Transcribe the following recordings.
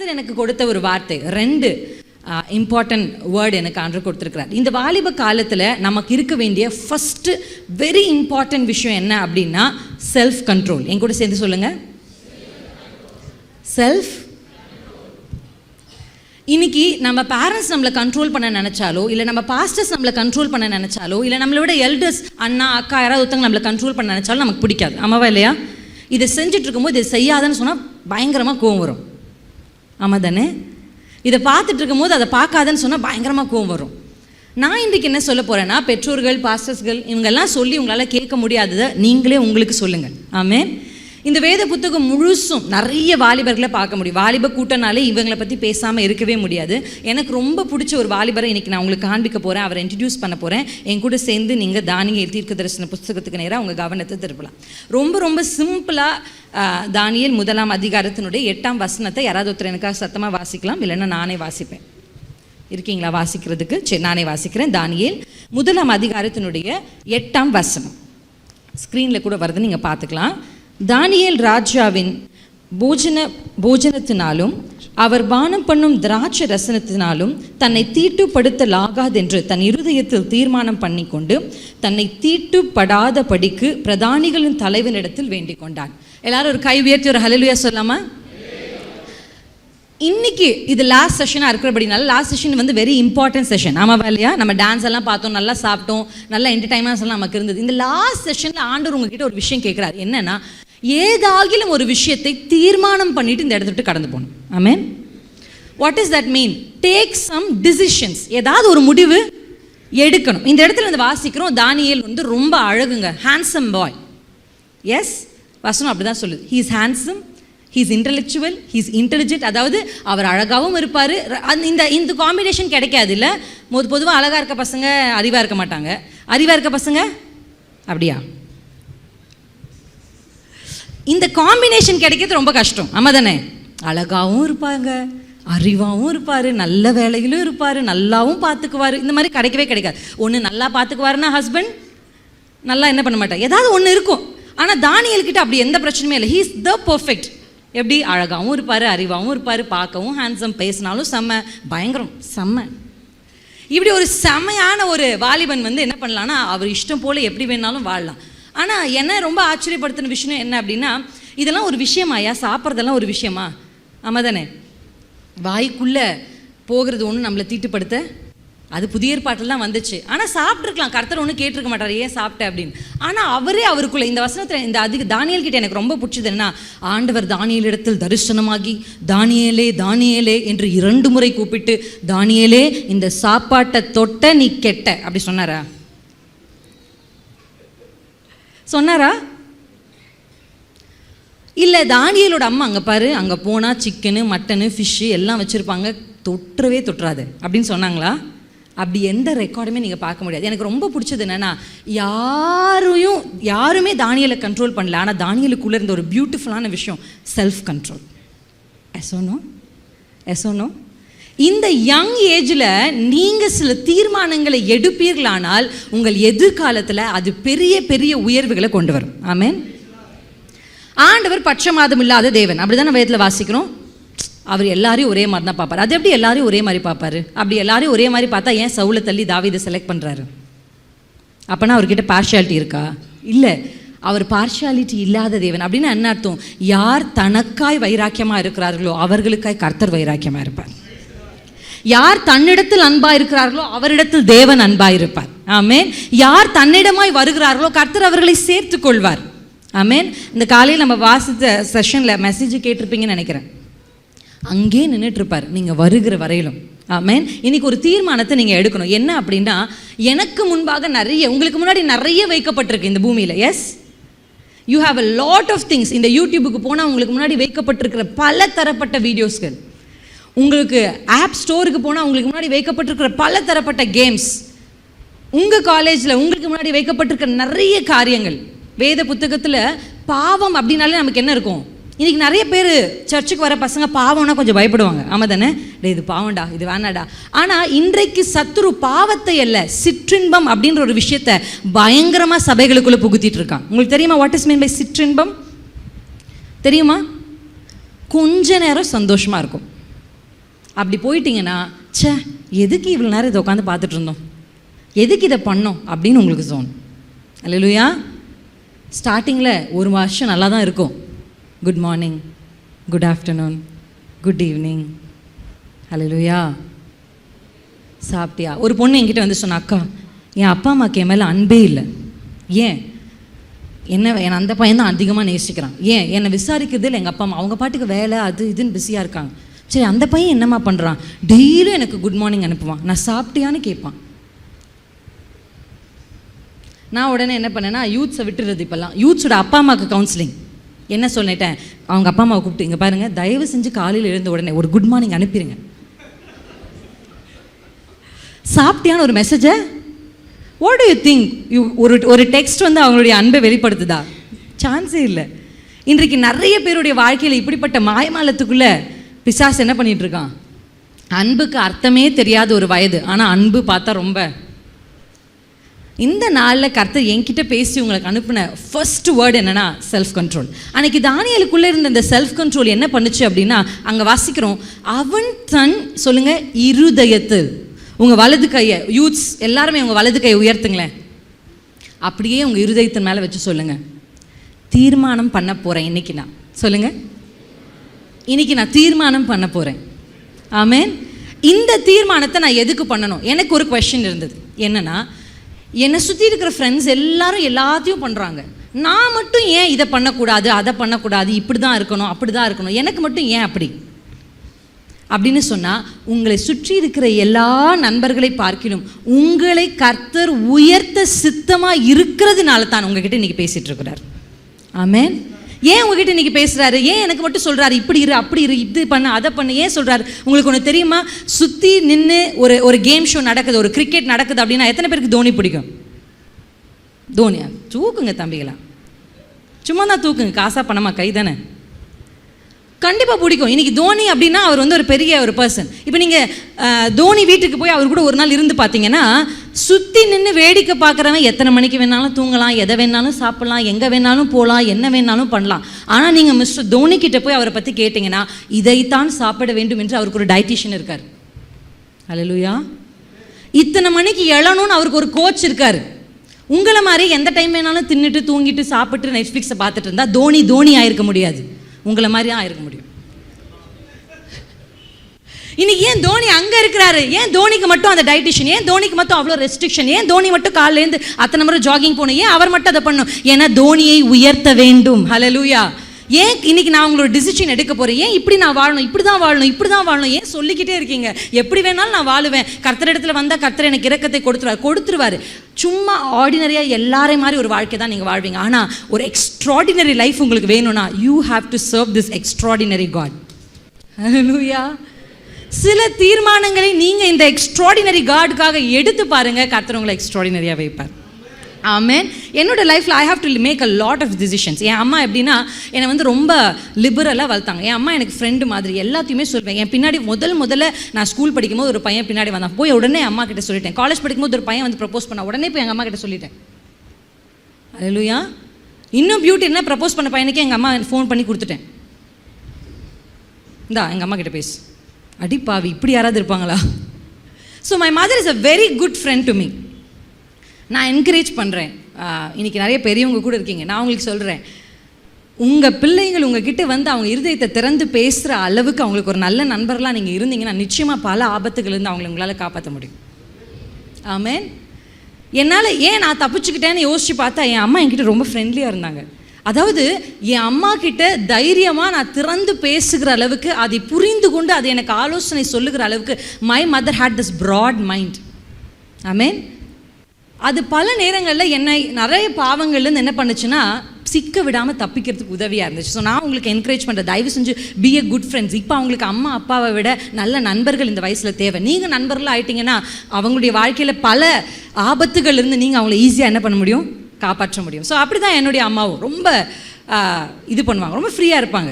கர்த்தர் எனக்கு கொடுத்த ஒரு வார்த்தை, 2 இம்பார்ட்டன்ட் வேர்டு எனக்கு ஆண்டவர் கொடுத்துருக்கிறார். இந்த வாலிப காலத்தில் நமக்கு இருக்க வேண்டிய ஃபஸ்ட்டு வெரி இம்பார்ட்டன்ட் விஷயம் என்ன அப்படின்னா செல்ஃப் கண்ட்ரோல். என் கூட சேர்ந்து சொல்லுங்கள், செல்ஃப். இன்னைக்கு நம்ம பேரண்ட்ஸ் நம்மளை கண்ட்ரோல் பண்ண நினச்சாலோ, இல்லை நம்ம பாஸ்டர்ஸ் நம்மளை கண்ட்ரோல் பண்ண நினச்சாலோ, இல்லை நம்மளோட எல்டர்ஸ் அண்ணா அக்கா யாராவது ஒருத்தவங்க நம்மளை கண்ட்ரோல் பண்ண நினச்சாலும் நமக்கு பிடிக்காது. ஆமாவா இல்லையா? இதை செஞ்சுட்டு இருக்கும்போது இதை செய்யாதன்னு சொன்னால் பயங்கரமாக கோவம் வரும். ஆமாம் தானே? இதை பார்த்துட்டு இருக்கும்போது அதை பார்க்காதன்னு சொன்னால் பயங்கரமாக கோவம் வரும். நான் இன்றைக்கு என்ன சொல்ல போகிறேன்னா, பெற்றோர்கள் பாஸ்டர்ஸ்கள் இவங்கெல்லாம் சொல்லி உங்களால் கேட்க முடியாததை நீங்களே உங்களுக்கு சொல்லுங்கள். ஆமென். இந்த வேத புத்தகம் முழுசும் நிறைய வாலிபர்களை பார்க்க முடியும். வாலிப கூட்டனாலே இவங்களை பற்றி பேசாமல் இருக்கவே முடியாது. எனக்கு ரொம்ப பிடிச்ச ஒரு வாலிபரை இன்றைக்கி நான் உங்களுக்கு காண்பிக்க போகிறேன், அவரை இன்ட்ரடியூஸ் பண்ண போகிறேன். என் கூட சேர்ந்து நீங்கள் தானியேல் தீர்க்கதரிசன புத்தகத்துக்கு நேராக உங்கள் கவனத்தை திருப்பலாம். ரொம்ப ரொம்ப சிம்பிளாக தானியேல் 1ஆம் அதிகாரத்தினுடைய 8ஆம் வசனத்தை யாராவது ஒருத்தர் எனக்காக சத்தமாக வாசிக்கலாம், இல்லைன்னா நானே வாசிப்பேன். இருக்கீங்களா வாசிக்கிறதுக்கு? சரி, நானே வாசிக்கிறேன். தானியேல் 1ஆம் அதிகாரத்தினுடைய 8ஆம் வசனம் ஸ்க்ரீனில் கூட வருது, நீங்கள் பார்த்துக்கலாம். தானியேல் ராஜாவின் போஜனத்தினாலும் அவர் பானம் பண்ணும் திராட்சை ரசனத்தினாலும் தன்னை தீட்டுப்படுத்தலாகாதென்று தன் இருதயத்தில் தீர்மானம் பண்ணி கொண்டு தன்னை தீட்டுப்படாத படிக்கு பிரதானிகளின் தலைவனிடத்தில் வேண்டிக் கொண்டான். எல்லாரும் ஒரு கை உயர்த்தி ஒரு ஹல்லேலூயா சொல்லாமா? இன்னைக்கு இது லாஸ்ட் செஷனாக இருக்கிறபடினால லாஸ்ட் செஷன் வந்து வெரி இம்பார்ட்டன்ட் செஷன். ஆமாவா இல்லையா? நம்ம டான்ஸ் எல்லாம் பார்த்தோம், நல்லா சாப்பிட்டோம், நல்லா என்டர்டைன்மெண்ட்ஸ் எல்லாம் நமக்கு இருந்தது. இந்த லாஸ்ட் செஷனில் ஆண்டவர் உங்ககிட்ட ஒரு விஷயம் கேட்குறாரு. என்னன்னா, ஏதாகிலும் ஒரு விஷயத்தை தீர்மானம் பண்ணிட்டு இந்த இடத்த விட்டு கடந்து போகணும். Amen. What is that mean? Take some decisions. ஏதாவது ஒரு முடிவு எடுக்கணும். இந்த இடத்துல வந்து வாசிக்கிறோம், தானியேல் வந்து ரொம்ப அழகுங்க, ஹேண்ட்ஸம் பாய். எஸ், வசனம் அப்படி தான் சொல்லுது. He is handsome, he's intellectual, he's intelligent. அதாவது அவர் அழகாகவும் இருப்பார். இந்த காம்பினேஷன் கிடைக்காது இல்லை? பொதுவாக அழகாக இருக்க பசங்க அறிவாக இருக்க மாட்டாங்க, அறிவாக இருக்க பசங்க அப்படியா? இந்த காம்பினேஷன் கிடைக்கிறது ரொம்ப கஷ்டம். ஆமாம் தானே? அழகாகவும் இருப்பாங்க, அறிவாகவும் இருப்பார், நல்ல வேலையிலும் இருப்பார், நல்லாவும் பார்த்துக்குவார். இந்த மாதிரி கிடைக்கவே கிடைக்காது. ஒன்று நல்லா பார்த்துக்குவாருன்னா ஹஸ்பண்ட், நல்லா என்ன பண்ண மாட்டார், ஏதாவது ஒன்று இருக்கும். ஆனால் தானியேல்கிட்ட அப்படி எந்த பிரச்சனையுமே இல்லை. He is the perfect. எப்படி? அழகாகவும் இருப்பார், அறிவாகவும் இருப்பார், பார்க்கவும் ஹேண்ட்ஸம், பேசினாலும் செம்ம, பயங்கரம், செம்ம. இப்படி ஒரு செம்மையான ஒரு வாலிபன் வந்து என்ன பண்ணலான்னா, அவர் இஷ்டம் போல் எப்படி வேணாலும் வாழலாம். ஆனால் என்ன ரொம்ப ஆச்சரியப்படுத்தின விஷயம் என்ன அப்படின்னா, இதெல்லாம் ஒரு விஷயமாயா? சாப்பிட்றதெல்லாம் ஒரு விஷயமா? ஆமாம் தானே? வாய்க்குள்ளே போகிறது ஒன்று நம்மளை தீட்டுப்படுத்த, அது புதிய ஏற்பாட்டில் தான் வந்துச்சு. ஆனால் சாப்பிட்ருக்கலாம், கர்த்தர் ஒன்றும் கேட்டிருக்க மாட்டார் ஏன் சாப்பிட்டேன் அப்படின்னு. ஆனால் அவரே அவருக்குள்ளே இந்த வசனத்தில் இந்த தானியேல் கிட்ட எனக்கு ரொம்ப பிடிச்சது என்ன, ஆண்டவர் தானியேலிடத்தில் தரிசனமாகி தானியேலே தானியேலே என்று 2 முறை கூப்பிட்டு, தானியேலே இந்த சாப்பாட்டை தொட்ட நீ கெட்ட அப்படி சொன்னாரா? சொன்னாரா? இல்லை தானியேலோட அம்மா அங்கே பாரு, அங்கே போனால் சிக்கனு மட்டனு ஃபிஷ்ஷு எல்லாம் வச்சுருப்பாங்க, தொற்றவே தொட்டுறாது அப்படின்னு சொன்னாங்களா? அப்படி எந்த ரெக்கார்டுமே நீங்கள் பார்க்க முடியாது. எனக்கு ரொம்ப பிடிச்சது என்னென்னா, யாருமே தானியேலை கண்ட்ரோல் பண்ணல. ஆனால் தானியேலுக்குள்ளே இருந்த ஒரு பியூட்டிஃபுல்லான விஷயம் செல்ஃப் கண்ட்ரோல். எசோனோ இந்த யங் ஏஜில் நீங்கள் சில தீர்மானங்களை எடுப்பீர்களானால் உங்கள் எதிர்காலத்தில் அது பெரிய பெரிய உயர்வுகளை கொண்டு வரும். ஆமென். ஆண்டவர் பட்சமாதம் இல்லாத தேவன், அப்படி தான் வேதத்தில் வாசிக்கிறோம். அவர் எல்லாரையும் ஒரே மாதிரி தான் பார்ப்பார். அது எப்படி எல்லாரையும் ஒரே மாதிரி பார்ப்பாரு? அப்படி எல்லாரையும் ஒரே மாதிரி பார்த்தா ஏன் சவுலை தள்ளி தாவீதை செலக்ட் பண்ணுறாரு? அப்போனா அவர்கிட்ட பார்ஷியாலிட்டி இருக்கா? இல்லை, அவர் பார்ஷியாலிட்டி இல்லாத தேவன். அப்படின்னா என்ன அர்த்தம்? யார் தனக்காய் வைராக்கியமாக இருக்கிறார்களோ அவர்களுக்காய் கர்த்தர் வைராக்கியமாக இருப்பார். யார் தன்னிடத்தில் அன்பாக இருக்கிறார்களோ அவரிடத்தில் தேவன் அன்பாக இருப்பார். ஆமென். யார் தன்னிடமாய் வருகிறார்களோ கர்த்தர் அவர்களை சேர்த்து கொள்வார். ஆமென். இந்த காலையில் நம்ம வாசித்த செஷனில் மெசேஜ் கேட்டிருப்பீங்கன்னு நினைக்கிறேன். அங்கே நின்றுட்டு இருப்பார் நீங்கள் வருகிற வரையிலும். ஆமென். இன்னைக்கு ஒரு தீர்மானத்தை நீங்கள் எடுக்கணும். என்ன அப்படின்னா, எனக்கு முன்பாக உங்களுக்கு முன்னாடி நிறைய வைக்கப்பட்டிருக்கு இந்த பூமியில். Yes, you have a lot of things. இந்த யூடியூபுக்கு போனால் உங்களுக்கு முன்னாடி வைக்கப்பட்டிருக்கிற பல தரப்பட்ட வீடியோஸ்கள், உங்களுக்கு ஆப் ஸ்டோருக்கு போனால் உங்களுக்கு முன்னாடி வைக்கப்பட்டிருக்கிற பல தரப்பட்ட கேம்ஸ், உங்கள் காலேஜில் உங்களுக்கு முன்னாடி வைக்கப்பட்டிருக்கிற நிறைய காரியங்கள். வேத புத்தகத்தில் பாவம் அப்படின்னாலே நமக்கு என்ன இருக்கும்? இன்றைக்கி நிறைய பேர் சர்ச்சுக்கு வர பசங்க பாவம்னா கொஞ்சம் பயப்படுவாங்க. ஆமாம் தானே? இது பாவம்டா, இது வேணாடா. ஆனால் இன்றைக்கு சத்துரு பாவத்தை அல்ல, சிற்றின்பம் அப்படின்ற ஒரு விஷயத்தை பயங்கரமாக சபைகளுக்குள்ளே புகுத்திட்டு இருக்கான். உங்களுக்கு தெரியுமா வாட் இஸ் மீன் பை சிற்றின்பம்? தெரியுமா? கொஞ்ச நேரம் சந்தோஷமாக இருக்கும், அப்படி போயிட்டீங்கன்னா, ச்சே எதுக்கு இவ்வளோ நேரம் இதை உட்காந்து பார்த்துட்டு இருந்தோம், எதுக்கு இதை பண்ணோம் அப்படின்னு உங்களுக்கு தோணும். அல்லேலூயா. ஸ்டார்டிங்கில் ஒரு வருஷம் நல்லா தான் இருக்கும். Good morning, good afternoon, good evening. Hallelujah. சாப்பிட்டியா? ஒரு பொண்ணு என்கிட்ட வந்து சொன்னா, அக்கா என் அப்பா அம்மாவுக்கு என் மேலே அன்பே இல்லை. ஏன்? என்னை அந்த பையன் தான் அதிகமாக நேசிக்கிறான். ஏன்? என்னை விசாரிக்கிறது இல்லை எங்கள் அப்பா அம்மா. அவங்க பாட்டுக்கு வேலை அது இதுன்னு பிஸியாக இருக்காங்க. சரி, அந்த பையன் என்னம்மா பண்ணுறான்? டெய்லியும் எனக்கு குட் மார்னிங் அனுப்புவான், நான் சாப்பிட்டியான்னு கேட்பான். நான் உடனே என்ன பண்ணேன்னா, யூத்ஸை விட்டுறது. இப்போல்லாம் யூத்ஸோட அப்பா அம்மாவுக்கு கவுன்சிலிங். என்ன சொல்லிட்டேன், அவங்க அப்பா அம்மாவை கூப்பிட்டு, இங்கே பாருங்கள், தயவு செஞ்சு காலையில் எழுந்த உடனே ஒரு குட் மார்னிங் அனுப்பிடுங்க. சாப்பிட்டியான்னு ஒரு மெசேஜை, வாட் டு யூ திங்க்? ஒரு டெக்ஸ்ட் வந்து அவங்களுடைய அன்பை வெளிப்படுத்துதா? சான்ஸே இல்லை. இன்றைக்கு நிறைய பேருடைய வாழ்க்கையில் இப்படிப்பட்ட மாயமாலத்துக்குள்ளே பிசாசு என்ன பண்ணிட்டு இருக்கான்? அன்புக்கு அர்த்தமே தெரியாத ஒரு வயது, ஆனால் அன்பு பார்த்தா ரொம்ப. இந்த நாளில் கர்த்தர் என்கிட்ட பேசி உங்களுக்கு அனுப்பின ஃபர்ஸ்ட் வேர்டு என்னன்னா, செல்ஃப் கண்ட்ரோல். அன்னைக்கு தானியேலுக்குள்ளே இருந்த இந்த செல்ஃப் கண்ட்ரோல் என்ன பண்ணுச்சு அப்படின்னா, அங்கே வாசிக்கிறோம், அவன் தன் சொல்லுங்க இருதயத்தில். உங்கள் வலது கையை, யூத்ஸ் எல்லாருமே உங்கள் வலது கையை உயர்த்துங்களேன். அப்படியே உங்கள் இருதயத்தின் மேலே வச்சு சொல்லுங்கள், தீர்மானம் பண்ண போகிறேன் இன்னைக்கு. நான் சொல்லுங்கள், இன்னைக்கு நான் தீர்மானம் பண்ண போகிறேன். ஆமேன். இந்த தீர்மானத்தை நான் எதுக்கு பண்ணணும்? எனக்கு ஒரு கொஸ்டின் இருந்தது. என்னன்னா, என்னை சுற்றி இருக்கிற ஃப்ரெண்ட்ஸ் எல்லாரும் எல்லாத்தையும் பண்ணுறாங்க, நான் மட்டும் ஏன் இதை பண்ணக்கூடாது, அதை பண்ணக்கூடாது, இப்படி தான் இருக்கணும், அப்படி தான் இருக்கணும், எனக்கு மட்டும் ஏன் அப்படி அப்படின்னு சொன்னால், உங்களை சுற்றி இருக்கிற எல்லா நண்பர்களை பார்க்கிலும் உங்களை கர்த்தர் உயர்த்த சித்தமாக இருக்கிறதுனால தான் உங்ககிட்ட இன்றைக்கி பேசிகிட்டு இருக்கிறார். ஆமேன். ஏன் உங்ககிட்ட இன்றைக்கி பேசுகிறாரு? ஏன் எனக்கு மட்டும் சொல்கிறாரு, இப்படி இரு, அப்படி இரு, இது பண்ணு, அதை பண்ணு, ஏன் சொல்கிறாரு? உங்களுக்கு ஒன்று தெரியுமா? சுற்றி நின்று ஒரு கேம் ஷோ நடக்குது, ஒரு கிரிக்கெட் நடக்குது அப்படின்னா எத்தனை பேருக்கு தோனி பிடிக்கும்? தோனியா? தூக்குங்க தம்பிகளா, சும்மா தான் தூக்குங்க, காசா பணமா கை தானே, கண்டிப்பாக பிடிக்கும். இன்றைக்கி தோனி அப்படின்னா அவர் வந்து ஒரு பெரிய ஒரு பர்சன். இப்போ நீங்கள் தோனி வீட்டுக்கு போய் அவர் கூட ஒரு நாள் இருந்து பார்த்தீங்கன்னா, சுற்றி நின்று வேடிக்கை பார்க்குறவன் எத்தனை மணிக்கு வேணாலும் தூங்கலாம், எதை வேணாலும் சாப்பிட்லாம், எங்கே வேணாலும் போகலாம், என்ன வேணாலும் பண்ணலாம். ஆனால் நீங்கள் மிஸ்டர் தோனி கிட்ட போய் அவரை பற்றி கேட்டிங்கன்னா, இதைத்தான் சாப்பிட வேண்டும் என்று அவருக்கு ஒரு டயட்டிஷியன் இருக்கார். அல்லேலூயா. இத்தனை மணிக்கு எழணும்னு அவருக்கு ஒரு கோச் இருக்கார். உங்களை மாதிரி எந்த டைம் வேணாலும் தின்னுட்டு தூங்கிட்டு சாப்பிட்டு நெட்ஃப்ளிக்ஸை பார்த்துட்டு இருந்தால் தோனி ஆயிருக்க முடியாது, உங்களை மாதிரி தான் ஆயிருக்க முடியும். இன்னைக்கு ஏன் தோனி அங்கே இருக்கிறாரு? ஏன் தோனிக்கு மட்டும் அந்த டயட்டிஷியன்? ஏன் தோனிக்கு மட்டும் அவ்வளோ ரெஸ்ட்ரிக்ஷன்? ஏன் தோனி மட்டும் காலையிலேருந்து அத்தனை முறை ஜாகிங் போகணும்? ஏன் அவர் மட்டும் அதை பண்ணணும்? ஏன்னா தோனியை உயர்த்த வேண்டும். ஹல்லேலூயா. ஏன் இன்னைக்கு நான் உங்களோட டிசிஷன் எடுக்க போகிறேன்? ஏன் இப்படி நான் வாழணும், இப்படி தான் வாழணும், இப்படி தான் வாழணும், ஏன் சொல்லிக்கிட்டே இருக்கீங்க? எப்படி வேணாலும் நான் வாழுவேன், கர்த்தர் இடத்துல வந்தால் கர்த்தர் எனக்கு இரக்கத்தை கொடுத்துருவாரு. சும்மா ஆர்டினரியாக எல்லாரையும் மாதிரி ஒரு வாழ்க்கை தான் நீங்கள் வாழ்வீங்க. ஆனால் ஒரு எக்ஸ்ட்ராடினரி லைஃப் உங்களுக்கு வேணும்னா, you have to serve this extraordinary God. Hallelujah. சில தீர்மானங்களை நீங்கள் இந்த எக்ஸ்ட்ராடினரி காடுக்காக எடுத்து பாருங்கள், கர்த்தர் உங்களை எக்ஸ்ட்ராடினரியாக வைப்பார். ஆமேன். என்னோட லைஃப்பில் I have to make a lot of decisions. என் அம்மா எப்படின்னா, என்னை வந்து ரொம்ப லிபரலாக வளர்த்தாங்க. என் அம்மா எனக்கு ஃப்ரெண்டு மாதிரி, எல்லாத்தையுமே சொல்வேன். என் பின்னாடி முதல்ல நான் ஸ்கூல் படிக்கும்போது ஒரு பையன் பின்னாடி வந்தான், போய் உடனே அம்மா கிட்ட சொல்லிட்டேன். காலேஜ் படிக்கும்போது ஒரு பையன் வந்து ப்ரப்போஸ் பண்ண, உடனே போய் எங்கள் அம்மா கிட்ட சொல்லிட்டேன். அல்லேலூயா. இன்னும் பியூட்டி என்ன, ப்ரப்போஸ் பண்ண பையனுக்கு எங்கள் அம்மா ஃபோன் பண்ணி கொடுத்துட்டேன், இந்தா எங்கள் அம்மா கிட்ட பேசு. அடிப்பாவி, இப்படி யாராவது இருப்பாங்களா? So my mother is a very good friend to me. நான் என்கரேஜ் பண்ணுறேன். இன்றைக்கி நிறைய பெரியவங்க கூட இருக்கீங்க, நான் உங்களுக்கு சொல்கிறேன், உங்கள் பிள்ளைங்கள் உங்ககிட்ட வந்து அவங்க இருதயத்தை திறந்து பேசுகிற அளவுக்கு அவங்களுக்கு ஒரு நல்ல நண்பர்களாக நீங்கள் இருந்தீங்கன்னா, நிச்சயமாக பல ஆபத்துகள்லேருந்து அவங்களை உங்களால் காப்பாற்ற முடியும். ஆமேன். என்னால் ஏன் நான் தப்பிச்சுக்கிட்டேன்னு யோசித்து பார்த்தா, என் அம்மா என்கிட்ட ரொம்ப ஃப்ரெண்ட்லியாக இருந்தாங்க. அதாவது என் அம்மா கிட்ட தைரியமாக நான் திறந்து பேசுகிற அளவுக்கு, அதை புரிந்து கொண்டு அது எனக்கு ஆலோசனை சொல்லுகிற அளவுக்கு my mother had this broad mind. Amen. அது பல நேரங்களில் என்னை நிறைய பாவங்கள்லேருந்து என்ன பண்ணுச்சுன்னா, சிக்க விடாமல் தப்பிக்கிறதுக்கு உதவியாக இருந்துச்சு. ஸோ நான் உங்களுக்கு என்கரேஜ் பண்ணுறேன், தயவு செஞ்சு பி எ குட் ஃப்ரெண்ட்ஸ். இப்போ அவங்களுக்கு அம்மா அப்பாவை விட நல்ல நண்பர்கள் இந்த வயசில் தேவை. நீங்கள் நண்பர்களாக ஆகிட்டிங்கன்னா, அவங்களுடைய வாழ்க்கையில் பல ஆபத்துகள் இருந்து நீங்கள் அவங்கள ஈஸியாக என்ன பண்ண முடியும், காப்பாற்ற முடியும். ஸோ அப்படி தான் என்னுடைய அம்மாவும் ரொம்ப இது பண்ணுவாங்க, ரொம்ப ஃப்ரீயாக இருப்பாங்க.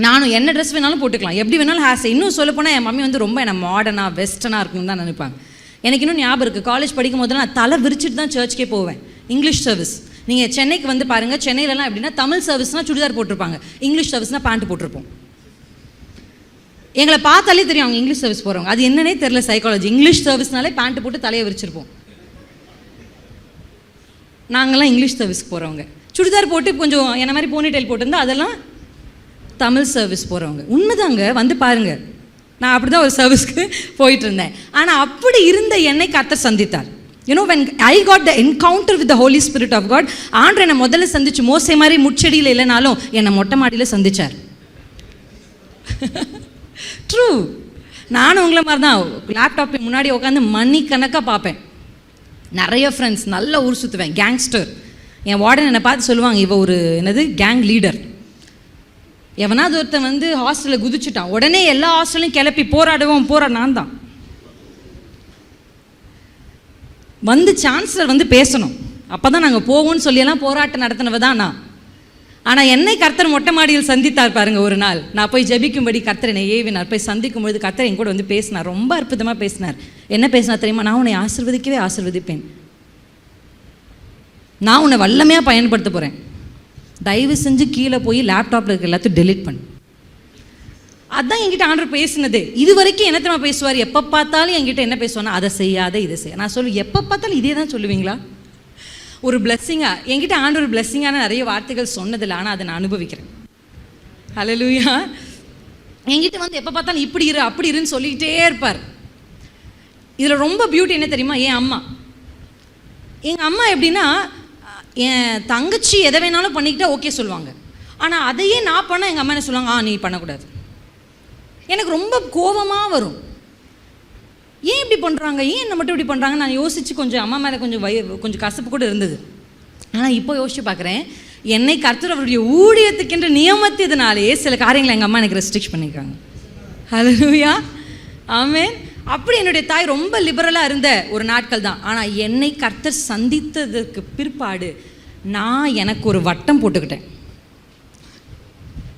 நானும் என்ன ட்ரெஸ் வேணாலும் போட்டுக்கலாம், எப்படி வேணாலும் ஹேர். இன்னும் சொல்ல போனால் என் மம்மி வந்து ரொம்ப என்ன மாடர்னாக வெஸ்டர்னாக இருக்கணும்னு தான் நினைப்பாங்க. எனக்கு இன்னும் ஞாபகம் இருக்குது, காலேஜ் படிக்கும் போதெல்லாம் நான் தலை விரிச்சிட்டு தான் சர்ச்சுக்கே போவேன். இங்கிலீஷ் சர்வீஸ் நீங்கள் சென்னைக்கு வந்து பாருங்கள், சென்னையிலலாம் எப்படின்னா தமிழ் சர்வீஸ்னால் சுடிதார் போட்டிருப்பாங்க, இங்கிலீஷ் சர்வீஸ்னால் பேண்ட் போட்டிருப்போம். எங்களை பார்த்தாலே தெரியும் அவங்க இங்கிலீஷ் சர்வீஸ் போகிறவங்க. அது என்னன்னே தெரியல சைக்காலஜி. இங்கிலீஷ் சர்வீஸ்னாலே பேண்ட்டு போட்டு தலையை விரிச்சிருப்போம். நாங்கள்லாம் இங்கிலீஷ் சர்வீஸ்க்கு போகிறவங்க. சுடிதார் போட்டு கொஞ்சம் என்ன மாதிரி போனி டைல் போட்டிருந்தா அதெல்லாம் தமிழ் சர்வீஸ் போகிறவங்க. உண்மைதாங்க, வந்து பாருங்கள். நான் அப்படி தான் ஒரு சர்வீஸ்க்கு போயிட்டு இருந்தேன். ஆனால் அப்படி இருந்த என்னை கர்த்தர் சந்தித்தார். when I got the encounter with the Holy Spirit of God, ஆண்டவர் என்னை முதல்ல சந்திச்சு மோசே மாதிரி முச்செடியில் இல்லைனாலும் என்னை மொட்டை மாடியில் சந்திச்சார். ட்ரூ. நானும் உங்களை மாதிரி தான் லேப்டாப் முன்னாடி உட்காந்து மணிக்கணக்காக பார்ப்பேன். நிறைய ஃப்ரெண்ட்ஸ், நல்லா ஊர் சுற்றுவேன், கேங்ஸ்டர். என் வார்டன் என்னை பார்த்து சொல்லுவாங்க, இவ ஒரு கேங் லீடர். எவனாவது ஒருத்தன் ஹாஸ்டலில் குதிச்சுட்டான், உடனே எல்லா ஹாஸ்டலையும் கிளப்பி போராடுவோம். நான் தான் சான்சலர் பேசணும், அப்போ தான் நாங்கள் போவோம்னு சொல்லியெல்லாம் போராட்டம் நடத்தினவ தான் நான். ஆனால் என்னை கர்த்தர் மொட்டை மாடியில் சந்தித்தார் பாருங்க. ஒரு நாள் நான் போய் ஜெபிக்கும்படி கர்த்தர் என்னை ஏவினார். போய் சந்திக்கும் பொழுது கர்த்தர் என் கூட பேசினார். ரொம்ப அற்புதமாக பேசினார். என்ன பேசினார் தெரியுமா? நான் உன்னை ஆசீர்வதிக்கவே ஆசீர்வதிப்பேன். நான் உன்னை வல்லமையாக பயன்படுத்த போகிறேன். தயவு செஞ்சு கீழே போய் லேப்டாப்பில் இருக்க எல்லாத்தையும் டெலிட் பண்ணு. அதுதான் என்கிட்ட ஆண்டவர் பேசினது. இது வரைக்கும் என்ன தெரியுமா பேசுவார்? எப்போ பார்த்தாலும் என்கிட்ட என்ன பேசுவானா, அதை செய்யாத இதை செய்ய. நான் சொல்லுவேன், எப்போ பார்த்தாலும் இதே தான் சொல்லுவீங்களா? ஒரு பிளஸ்ஸிங்காக என்கிட்ட ஆண்டவர் பிளஸ்ஸிங்கான நிறைய வார்த்தைகள் சொன்னதில்லை, ஆனால் அதை நான் அனுபவிக்கிறேன். ஹல்லேலூயா. என்கிட்ட எப்போ பார்த்தாலும் இப்படி இரு அப்படி இருன்னு சொல்லிக்கிட்டே இருப்பார். இதில் ரொம்ப பியூட்டி என்ன தெரியுமா? எங்கள் அம்மா எப்படின்னா, என் தங்கச்சி எதை வேணாலும் பண்ணிக்கிட்டா ஓகே சொல்லுவாங்க. ஆனால் அதையே நான் பண்ண எங்கள் அம்மா என்ன சொல்லுவாங்க, நீ பண்ணக்கூடாது. எனக்கு ரொம்ப கோபமாக வரும். ஏன் இப்படி பண்ணுறாங்க, ஏன் என்ன மட்டும் இப்படி பண்ணுறாங்க? நான் யோசித்து கொஞ்சம் அம்மா மேலே கொஞ்சம் கசப்பு கூட இருந்தது. ஆனால் இப்போ யோசிச்சு பார்க்குறேன், என்னை கர்த்தர் அவருடைய ஊழியத்துக்கென்று நியமித்ததுனாலேயே சில காரியங்களை எங்கள் அம்மா எனக்கு ரெஸ்ட்ரிக்ட் பண்ணியிருக்காங்க. ஹல்லேலூயா, ஆமென். அப்படி என்னுடைய தாய் ரொம்ப லிபரலாக இருந்த ஒரு நாட்கள் தான். ஆனால் என்னை கர்த்தர் சந்தித்ததுக்கு பிற்பாடு நான் எனக்கு ஒரு வட்டம் போட்டுக்கிட்டேன்.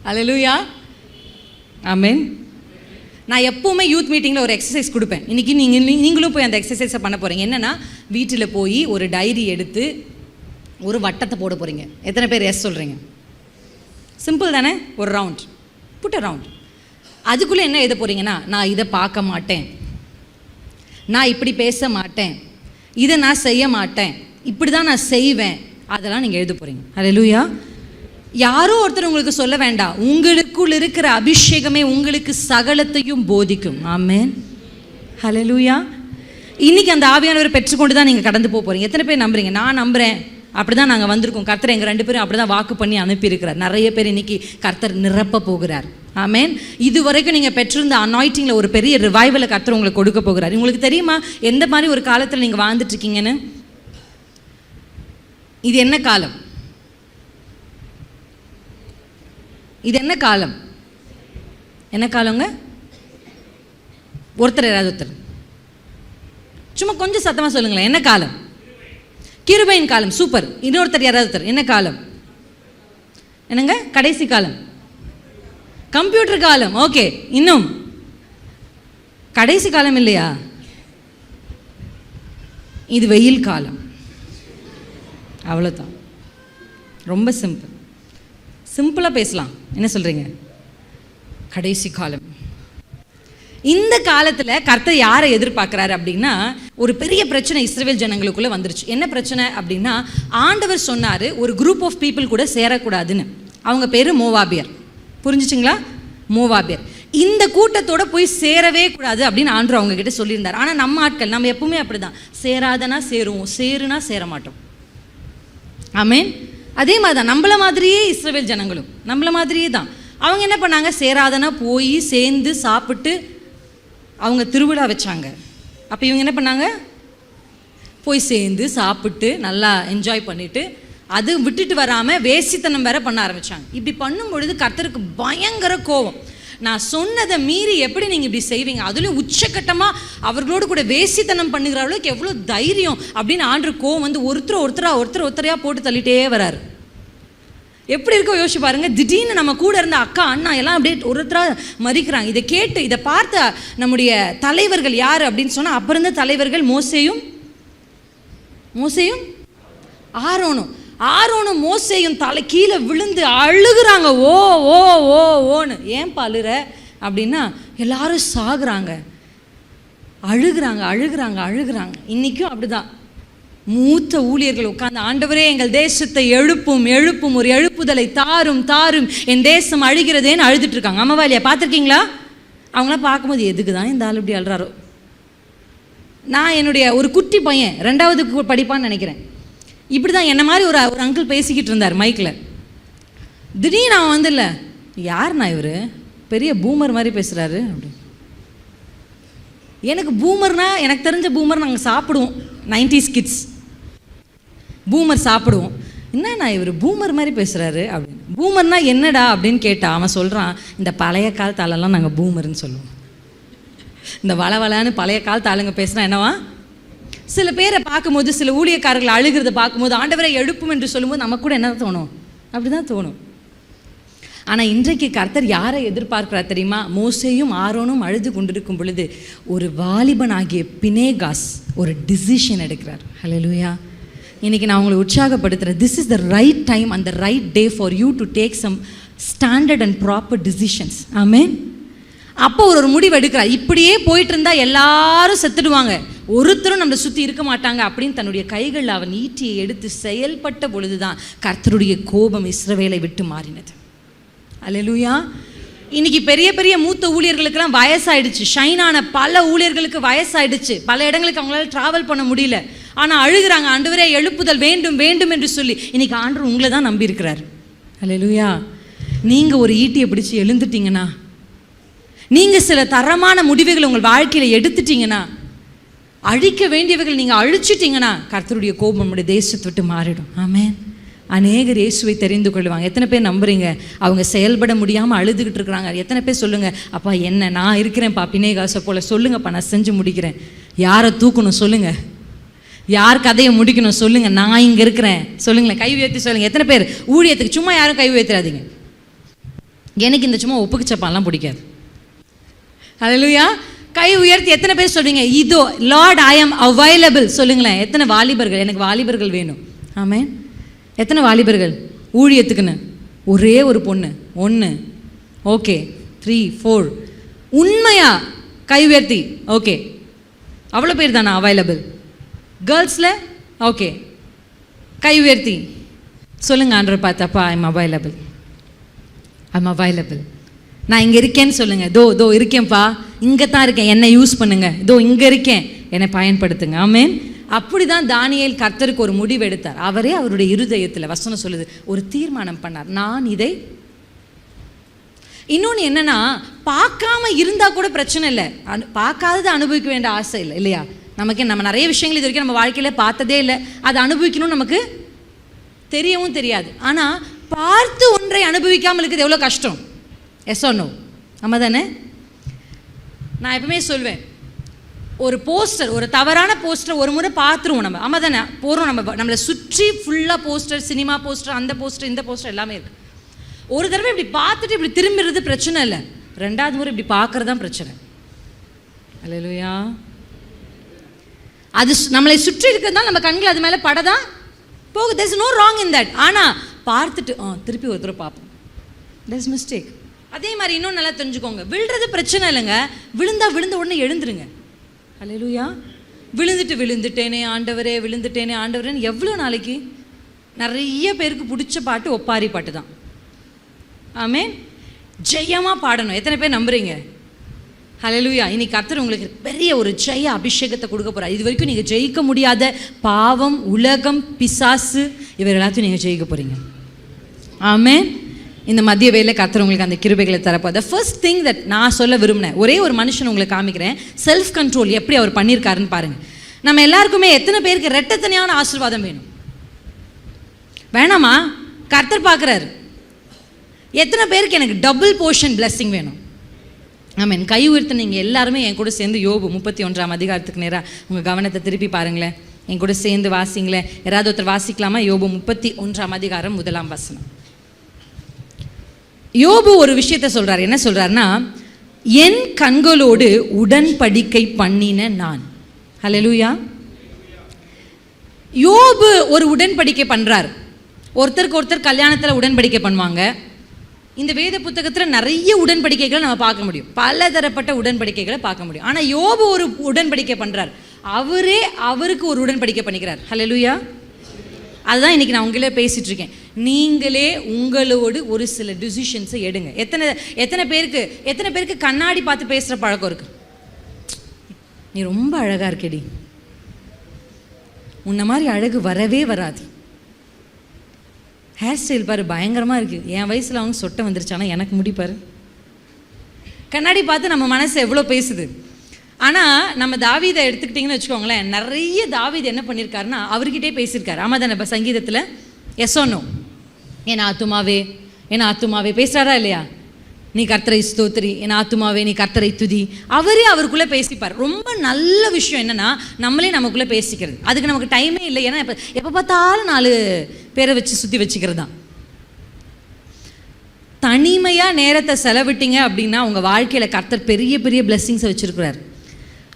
ஹல்லேலூயா, ஆமென். நான் எப்போவுமே யூத் மீட்டிங்கில் ஒரு எக்ஸசைஸ் கொடுப்பேன். இன்றைக்கி நீங்களும் போய் அந்த எக்ஸசைஸை பண்ண போகிறீங்க. என்னென்னா, வீட்டில் போய் ஒரு டைரி எடுத்து ஒரு வட்டத்தை போட போகிறீங்க. எத்தனை பேர் எஸ் சொல்கிறீங்க? சிம்பிள் தானே? ஒரு ரவுண்ட், புட் அ ரவுண்ட். அதுக்குள்ளே என்ன எழுத போகிறீங்கன்னா, நான் இதை பார்க்க மாட்டேன், நான் இப்படி பேச மாட்டேன், இதை நான் செய்ய மாட்டேன், இப்படி தான் நான் செய்வேன், அதெல்லாம் நீங்கள் எழுத போகிறீங்க. ஹல்லேலூயா. யாரோ ஒருத்தர் உங்களுக்கு சொல்ல வேண்டாம். உங்களுக்குள் இருக்கிற அபிஷேகமே உங்களுக்கு சகலத்தையும் போதிக்கும். ஆமென், ஹல்லேலூயா. இன்றைக்கி அந்த ஆவியானவரை பெற்றுக்கொண்டு தான் நீங்கள் கடந்து போகிறீங்க. எத்தனை பேர் நம்புறீங்க? நான் நம்புகிறேன். அப்படி தான் நாங்கள் வந்திருக்கோம். கர்த்தர் எங்கள் 2 பேரும் அப்படி தான் வாக்கு பண்ணி அனுப்பியிருக்கிறார். நிறைய பேர் இன்றைக்கி கர்த்தர் நிரப்ப போகிறார். ஆமென். இது வரைக்கும் நீங்கள் பெற்றிருந்த அனாயிட்டிங்கில் ஒரு பெரிய ரிவைவலை கர்த்தர் உங்களுக்கு கொடுக்க போகிறார். உங்களுக்கு தெரியுமா எந்த மாதிரி ஒரு காலத்தில் நீங்கள் வாழ்ந்துட்டுருக்கீங்கன்னு? இது என்ன காலம்? இது என்ன காலம்? என்ன காலங்க? ஒருத்தர் யாராவது ஒருத்தர் சும்மா கொஞ்சம் சத்தமாக சொல்லுங்களேன். என்ன காலம்? கிருபையின் காலம். சூப்பர். இன்னொருத்தர் யாராவது ஒருத்தர் என்ன காலம்? என்னங்க? கடைசி காலம். கம்ப்யூட்டர் காலம். ஓகே. இன்னும் கடைசி காலம் இல்லையா? இது வெயில் காலம். அவ்வளோதான். ரொம்ப சிம்பிள். சிம்பிளாக பேசலாம். என்ன சொல்கிறீங்க? கடைசி காலம். இந்த காலத்தில் கர்த்தர் யாரை எதிர்பார்க்குறாரு அப்படின்னா, ஒரு பெரிய பிரச்சனை இஸ்ரவேல் ஜனங்களுக்குள்ளே வந்துருச்சு. என்ன பிரச்சனை அப்படின்னா, ஆண்டவர் சொன்னார் ஒரு குரூப் ஆஃப் பீப்புள் கூட சேரக்கூடாதுன்னு. அவங்க பேர் மோவாபியர். புரிஞ்சிச்சுங்களா? மோவாபியர். இந்த கூட்டத்தோட போய் சேரவே கூடாது அப்படின்னு ஆண்டவர் அவங்க கிட்ட சொல்லியிருந்தார். ஆனால் நம்ம ஆட்கள் நம்ம எப்பவுமே அப்படி தான், சேராதனா சேருவோம், சேருனா சேர மாட்டோம். ஆமென். அதே மாதிரி தான் நம்மள மாதிரியே இஸ்ரவேல் ஜனங்களும் நம்மள மாதிரியே தான். அவங்க என்ன பண்ணாங்க? சேராதனா போய் சேர்ந்து சாப்பிட்டு அவங்க திருவிழா வச்சாங்க. அப்போ இவங்க என்ன பண்ணாங்க? போய் சேர்ந்து சாப்பிட்டு நல்லா என்ஜாய் பண்ணிவிட்டு அது விட்டுட்டு வராமல் வேசித்தனம் வேற பண்ண ஆரம்பித்தாங்க. இப்படி பண்ணும் பொழுது கர்த்தருக்கு பயங்கர கோபம். நான் சொன்னதை மீறி எப்படி நீங்கள் இப்படி செய்வீங்க? அதுலேயும் உச்சக்கட்டமாக அவர்களோடு கூட வேசித்தனம் பண்ணுகிற அளவுக்கு எவ்வளோ தைரியம் அப்படின்னு ஆண்டவர் கோவம் ஒருத்தரையாக போட்டு தள்ளிட்டே வராரு. எப்படி இருக்கோ யோசிச்சு பாருங்க. திடீர்னு நம்ம கூட இருந்த அக்கா அண்ணா எல்லாம் அப்படியே ஒருத்தராக மறிக்கிறாங்க. இதை கேட்டு இதை பார்த்த நம்முடைய தலைவர்கள் யார் அப்படின்னு சொன்னால், அப்போ இருந்த தலைவர்கள் மோசேயும் ஆரோனும் மோசேயும் தலை கீழே விழுந்து அழுகுறாங்க. ஓ ஓ ஓ ஓன்னு. ஏன் அழுற? அப்படின்னா எல்லாரும் சாகுறாங்க, அழுகிறாங்க அழுகிறாங்க அழுகிறாங்க. இன்றைக்கும் அப்படிதான் மூத்த ஊழியர்கள் உட்கார்ந்து, ஆண்டவரே எங்கள் தேசத்தை எழுப்பும் எழுப்பும், ஒரு எழுப்புதலை தாரும் தாரும், என் தேசம் அழுகிறதேன்னு அழுதுட்டு இருக்காங்க. ஆமாவா இல்லையா? பார்த்துருக்கீங்களா? அவங்களாம் பார்க்கும்போது எதுக்கு தான் இந்த ஆள் இப்படி அழுறாரோ. நான் என்னுடைய ஒரு குட்டி பையன் 2வது படிப்பான்னு நினைக்கிறேன், இப்படி தான் என்ன மாதிரி ஒரு அங்கிள் பேசிக்கிட்டு இருந்தார் மைக்கில். திடீர்னு அவன் வந்து, இல்லை யாருண்ணா இவர், பெரிய பூமர் மாதிரி பேசுகிறாரு அப்படி. எனக்கு பூமர்னா, எனக்கு தெரிஞ்ச பூமர் நாங்கள் சாப்பிடுவோம், 90s கிட்ஸ் பூமர் சாப்பிடுவோம். என்னண்ணா இவர் பூமர் மாதிரி பேசுகிறாரு அப்படின்னு. பூமர்னா என்னடா அப்படின்னு கேட்டால் அவன் சொல்கிறான், இந்த பழைய காலத்தாலெல்லாம் நாங்கள் பூமர்னு சொல்லுவோம். இந்த வளவலான்னு பழைய காலத்து ஆளுங்க பேசுனா என்னவா? சில பேரை பார்க்கும்போது, சில ஊழியக்காரர்கள் அழுகிறத பார்க்கும்போது, ஆண்டவரை எழுப்பும் என்று சொல்லும்போது நமக்கு கூட என்ன தோணும்? அப்படி தான் தோணும். ஆனால் இன்றைக்கு கர்த்தர் யாரை எதிர்பார்க்கிறார் தெரியுமா? மோசேயும் ஆரோனும் அழுது கொண்டிருக்கும் பொழுது ஒரு வாலிபன் ஆகிய பினேகாஸ் ஒரு டிசிஷன் எடுக்கிறார். ஹல்லேலூயா. இன்றைக்கி நான் உங்களை உற்சாகப்படுத்துகிறேன். This is the right time and the right day for you to take some standard and proper decisions. Amen. அப்போ ஒரு முடிவு எடுக்கிறார். இப்படியே போயிட்டு இருந்தால் எல்லாரும் செத்துடுவாங்க, ஒருத்தரும் நம்மளை சுற்றி இருக்க மாட்டாங்க அப்படின்னு தன்னுடைய கைகளில் அவன் ஈட்டியை எடுத்து செயல்பட்ட பொழுது தான் கர்த்தருடைய கோபம் இஸ்ரவேலை விட்டு மாறினது. அல்லேலூயா. இன்னைக்கு பெரிய பெரிய மூத்த ஊழியர்களுக்கெல்லாம் வயசாயிடுச்சு, ஷைனான பல ஊழியர்களுக்கு வயசாயிடுச்சு, பல இடங்களுக்கு அவங்களால ட்ராவல் பண்ண முடியல. ஆனால் அழுகிறாங்க, ஆண்டவரே எழுப்புதல் வேண்டும் வேண்டும் என்று சொல்லி. இன்னைக்கு ஆண்டவர் உங்களை தான் நம்பி இருக்கிறார். அல்லேலூயா. நீங்கள் ஒரு ஈட்டியை பிடிச்சி எழுந்துட்டீங்கன்னா, நீங்கள் சில தரமான முடிவுகளை உங்கள் வாழ்க்கையில் எடுத்துட்டீங்கன்னா, அழிக்க வேண்டியவர்கள் நீங்கள் அழிச்சிட்டிங்கன்னா, கர்த்தருடைய கோபம் நம்முடைய தேசத்தை விட்டு மாறிடும். ஆமென். அநேகர் இயேசுவை தெரிந்து கொள்வாங்க. எத்தனை பேர் நம்புறீங்க? அவங்க செயல்பட முடியாமல் அழுதுகிட்டு இருக்கிறாங்க. எத்தனை பேர் சொல்லுங்கள், அப்பா என்ன நான் இருக்கிறேன்ப்பா பினேகாசை போல், சொல்லுங்கப்பா நான் செஞ்சு முடிக்கிறேன். யாரை தூக்கணும் சொல்லுங்கள், யார் கதையை முடிக்கணும் சொல்லுங்கள், நான் இங்கே இருக்கிறேன் சொல்லுங்களேன். கை உயர்த்தி சொல்லுங்கள். எத்தனை பேர் ஊழியத்துக்கு சும்மா யாரும் கை உயர்த்திடாதீங்க. எனக்கு இந்த சும்மா ஒப்புக்கு சப்பாலாம் பிடிக்காது. ஹல்லேலூயா. கை உயர்த்தி எத்தனை பேர் சொல்றீங்க, இதோ லார்ட் ஐ ஆம் அவைலபிள் சொல்லுங்களேன். எத்தனை வாலிபர்கள், எனக்கு வாலிபர்கள் வேணும். ஆமென். எத்தனை வாலிபர்கள் ஊழியத்துக்குன்னு? ஒரே ஒரு பொண்ணு, 1, ஓகே 3 4. உண்மையா கை உயர்த்தி, ஓகே அவ்வளோ பேர் தானா அவைலபிள்? கேர்ள்ஸில் ஓகே கை உயர்த்தி சொல்லுங்க. ஆண்டவர் பார்த்தாப்பா I am available, I am available. நான் இங்கே இருக்கேன்னு சொல்லுங்கள். தோ இருக்கேன்ப்பா, இங்கே தான் இருக்கேன், என்னை யூஸ் பண்ணுங்க, இதோ இங்கே இருக்கேன், என்னை பயன்படுத்துங்க. ஆமென். அப்படி தான் தானியேல் கர்த்தருக்கு ஒரு முடிவு எடுத்தார். அவரே அவருடைய இருதயத்தில் வசனம் சொல்லுது, ஒரு தீர்மானம் பண்ணார், நான் இதை. இன்னொன்று என்னன்னா, பார்க்காம இருந்தால் கூட பிரச்சனை இல்லை, பார்க்காதது அனுபவிக்க வேண்டிய ஆசை இல்லை இல்லையா? நம்ம நிறைய விஷயங்கள் இது வரைக்கும் நம்ம வாழ்க்கையில் பார்த்ததே இல்லை, அதை அனுபவிக்கணும்னு நமக்கு தெரியவும் தெரியாது. ஆனால் பார்த்து ஒன்றை அனுபவிக்காமல் இருக்குது எவ்வளோ கஷ்டம். Yes or no? ஆமாம் தானே? நான் எப்பவுமே சொல்வேன், ஒரு போஸ்டர், ஒரு தவறான போஸ்டர் ஒரு முறை பார்த்துருவோம் நம்ம. ஆமாம் தானே? போகிறோம், நம்மளை சுற்றி ஃபுல்லாக போஸ்டர், சினிமா போஸ்டர், அந்த போஸ்டர் இந்த போஸ்டர் எல்லாமே இருக்குது. ஒரு தடவை இப்படி பார்த்துட்டு இப்படி திரும்பிடுறது பிரச்சனை இல்லை, 2வது முறை இப்படி பார்க்குறது தான் பிரச்சனை. அல்லேலூயா. அது நம்மளை சுற்றி இருக்கிறது தான் நம்ம கண்கள் அது மேலே படதான் போகுது. There is no wrong in that. ஆனால் பார்த்துட்டு திருப்பி ஒரு தடவை பார்ப்போம், தேர் இஸ் மிஸ்டேக். அதே மாதிரி இன்னும் நல்லா தெரிஞ்சுக்கோங்க, விழுறது பிரச்சனை இல்லைங்க, விழுந்த உடனே எழுந்துருங்க. அல்லேலூயா. விழுந்துட்டேனே ஆண்டவரே, விழுந்துட்டேனே ஆண்டவரேன்னு எவ்வளோ நாளைக்கு? நிறைய பேருக்கு பிடிச்ச பாட்டு ஒப்பாரி பாட்டு தான். ஆமென். ஜெயமாக பாடணும். எத்தனை பேர் நம்புறீங்க? ஹல்லேலூயா. இன்னைக்கு கர்த்தர் உங்களுக்கு பெரிய ஒரு ஜெய அபிஷேகத்தை கொடுக்க போகிறார். இது வரைக்கும் நீங்கள் ஜெயிக்க முடியாத பாவம், உலகம், பிசாசு இவர் எல்லாத்தையும் நீங்கள் ஜெயிக்க போகிறீங்க. ஆமென். இந்த மதிய வேலை கர்த்தர் உங்களுக்கு அந்த கிருபைகளை தரப்போ. த ஃபர்ஸ்ட் திங் தட் நான் சொல்ல விரும்பினேன், ஒரே ஒரு மனுஷன் உங்களுக்கு காமிக்கிறேன், செல்ஃப் கண்ட்ரோல் எப்படி அவர் பண்ணியிருக்காருன்னு பாருங்கள். நம்ம எல்லாருக்குமே எத்தனை பேருக்கு ரெட்டத்தனையான ஆசீர்வாதம் வேணும்? வேணாமா? கர்த்தர் பார்க்குறாரு. எத்தனை பேருக்கு எனக்கு டபுள் போர்ஷன் பிளெஸ்ஸிங் வேணும்? ஆமென். கை உயர்த்து நீங்கள் எல்லாருமே என் கூட சேர்ந்து யோபு 31ஆம் அதிகாரத்துக்கு நேராக உங்கள் கவனத்தை திருப்பி பாருங்களேன். என் கூட சேர்ந்து வாசிங்களேன். யாராவது ஒருத்தர் வாசிக்கலாமா? யோபு 31ஆம் அதிகாரம் 1ஆம் வசனம். யோபு ஒரு விஷயத்தை சொல்றார். என்ன சொல்றாருன்னா, என் கண்களோடு உடன்படிக்கை பண்ணின நான். ஹல்லேலூயா. யோபு ஒரு உடன்படிக்கை பண்றார். ஒருத்தருக்கு ஒருத்தர் கல்யாணத்தில் உடன்படிக்கை பண்ணுவாங்க. இந்த வேத புத்தகத்தில் நிறைய உடன்படிக்கைகளை நம்ம பார்க்க முடியும், பலதரப்பட்ட உடன்படிக்கைகளை பார்க்க முடியும். ஆனால் யோபு ஒரு உடன்படிக்கை பண்ணுறார், அவருக்கு ஒரு உடன்படிக்கை பண்ணிக்கிறார். ஹல்லேலூயா. அதுதான் இன்றைக்கி நான் உங்களே பேசிகிட்டு இருக்கேன். நீங்களே உங்களோடு ஒரு சில டிசிஷன்ஸை எடுங்க. எத்தனை பேருக்கு கண்ணாடி பார்த்து பேசுகிற பழக்கம் இருக்குது? நீ ரொம்ப அழகாக இருக்கேடி, உன்ன மாதிரி அழகு வரவே வராது, ஹேர் ஸ்டைல் பாரு பயங்கரமாக இருக்குது, என் வயசில் அவங்க சொட்டை வந்துருச்சு, ஆனால் எனக்கு முடிப்பார். கண்ணாடி பார்த்து நம்ம மனசு எவ்வளோ பேசுது. ஆனால் நம்ம தாவீதை எடுத்துக்கிட்டிங்கன்னு வச்சுக்கோங்களேன், நிறைய தாவீது என்ன பண்ணியிருக்காருன்னா அவர்கிட்டே பேசியிருக்காரு. ஆமாம் தானே? இப்போ சங்கீதத்தில் எஸ்ஸோனோ, என் ஆத்துமாவே பேசுகிறாரா இல்லையா? நீ கர்த்தரை ஸ்தோத்திரி, என் ஆத்துமாவே நீ கர்த்தரை துதி. அவருக்குள்ளே பேசிப்பார். ரொம்ப நல்ல விஷயம் என்னென்னா நம்மளே நமக்குள்ளே பேசிக்கிறது. அதுக்கு நமக்கு டைமே இல்லை. ஏன்னா எப்போ பார்த்தாலும் 4 பேரை வச்சு சுற்றி வச்சுக்கிறது தான். தனிமையாக நேரத்தை செலவிட்டீங்க அப்படின்னா உங்கள் வாழ்க்கையில் கர்த்தர் பெரிய பெரிய பிளெஸ்ஸிங்ஸை வச்சுருக்கிறார்.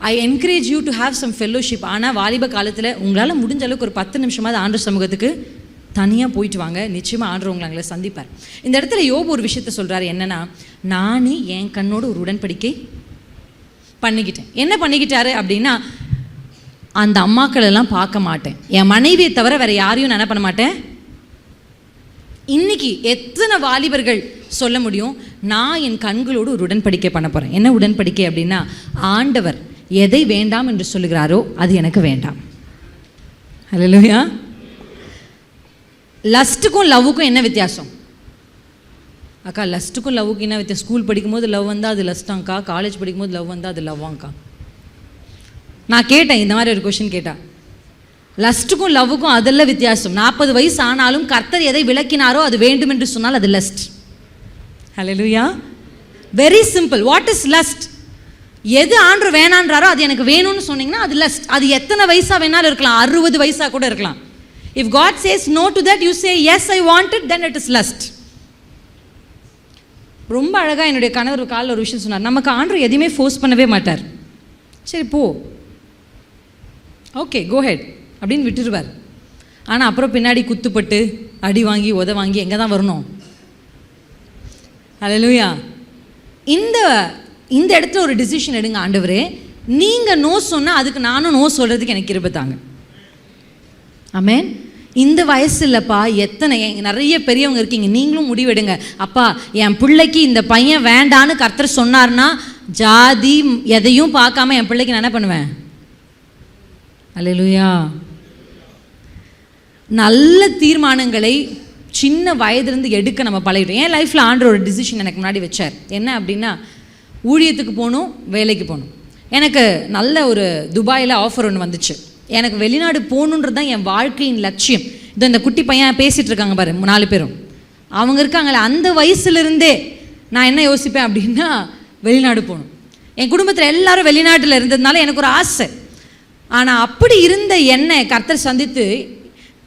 I encourage you to have some fellowship. ஆனால் வாலிப காலத்தில் உங்களால் முடிஞ்ச அளவுக்கு ஒரு 10 நிமிஷமாவது ஆண்டவர் சமூகத்துக்கு தனியாக போயிட்டு வாங்க. நிச்சயமாக ஆண்டவர் உங்களை சந்திப்பார். இந்த இடத்துல யோபு ஒரு விஷயத்த சொல்கிறாரு, என்னென்னா, நானே என் கண்ணோடு ஒரு உடன்படிக்கை பண்ணிக்கிட்டேன். என்ன பண்ணிக்கிட்டாரு அப்படின்னா, அந்த அம்மாக்கள் எல்லாம் பார்க்க மாட்டேன், என் மனைவியை தவிர வேறு யாரையும் நான் என்ன பண்ண மாட்டேன். இன்னைக்கு எத்தனை வாலிபர்கள் சொல்ல முடியும், நான் என் கண்களோடு ஒரு உடன்படிக்கை பண்ண போகிறேன். என்ன உடன்படிக்கை அப்படின்னா, ஆண்டவர் எதை வேண்டாம் என்று சொல்லுகிறாரோ அது எனக்கு வேண்டாம். ஹல்லேலூயா. லஸ்ட்டுக்கும் லவ்வுக்கும் என்ன வித்தியாசம் அக்கா? லஸ்ட்டுக்கும் லவ்வுக்கும் என்ன வித்தியாசம்? ஸ்கூல் படிக்கும்போது லவ் வந்தால் அது லஸ்ட்டாங்க்கா, காலேஜ் படிக்கும்போது லவ் வந்தால் அது லவ்வாங்க்கா? நான் கேட்டேன், இந்த மாதிரி ஒரு கொஷின் கேட்டா. லஸ்ட்டுக்கும் லவ்வுக்கும் அதெல்லாம் வித்தியாசம். 40 வயசு ஆனாலும் கர்த்தர் எதை விளக்கினாரோ அது வேண்டும் என்று சொன்னால் அது lost. Hallelujah. Very simple. What is lost? எது ஆண்டவர் வேணான்றாரோ அது எனக்கு வேணும்னு சொன்னீங்கன்னா அது லஸ்ட். அது எத்தனை வயசாக வேணாலும் இருக்கலாம், 60 வயசாக கூட இருக்கலாம். If God says no to that, you say yes I want it, then it is lust. ரொம்ப அழகாக என்னுடைய கணவர் காலில் ஒரு விஷயம் சொன்னார். நமக்கு ஆண்டவர் எதையுமே ஃபோர்ஸ் பண்ணவே மாட்டார். சரி போ, ஓகே கோ ஹெட் அப்படின்னு விட்டுருவார். ஆனால் அப்புறம் பின்னாடி குத்துப்பட்டு அடி வாங்கி உத வாங்கி எங்கே தான் வரணும். ஹல்லேலூயா. இந்த இடத்துல ஒரு டிசிஷன் எடுங்க. ஆண்டவரே, நீங்கள் நோ சொன்னால் அதுக்கு நானும் நோ சொல்கிறதுக்கு எனக்கு கிருபை தாங்க. ஆமென். இந்த வயசு இல்லைப்பா, எத்தனை நிறைய பெரியவங்க இருக்கீங்க, நீங்களும் முடிவெடுங்க. அப்பா, என் பிள்ளைக்கு இந்த பையன் வேண்டான்னு கர்த்தர் சொன்னார்னா ஜாதி எதையும் பார்க்காம என் பிள்ளைக்கு நான் என்ன பண்ணுவேன். அல்லேலூயா. நல்ல தீர்மானங்களை சின்ன வயதுலேருந்து எடுக்க நம்ம பழகிட்டோம். என் லைஃப்பில் ஆண்டவர் ஒரு டிசிஷன் எனக்கு முன்னாடி வச்சார். என்ன அப்படின்னா, ஊழியத்துக்கு போகணும், வேலைக்கு போகணும். எனக்கு நல்ல ஒரு துபாயில் ஆஃபர் ஒன்று வந்துச்சு. எனக்கு வெளிநாடு போகணுன்றது தான் என் வாழ்க்கையின் லட்சியம். இதோ இந்த குட்டி பையன் பேசிகிட்டு இருக்காங்க பாரு, 4 பேரும் அவங்க இருக்காங்களே, அந்த வயசுலேருந்தே நான் என்ன யோசிப்பேன் அப்படின்னா, வெளிநாடு போகணும். என் குடும்பத்தில் எல்லாரும் வெளிநாட்டில் இருந்ததுனால எனக்கு ஒரு ஆசை. ஆனால் அப்படி இருந்த என்னை கர்த்தர் சந்தித்து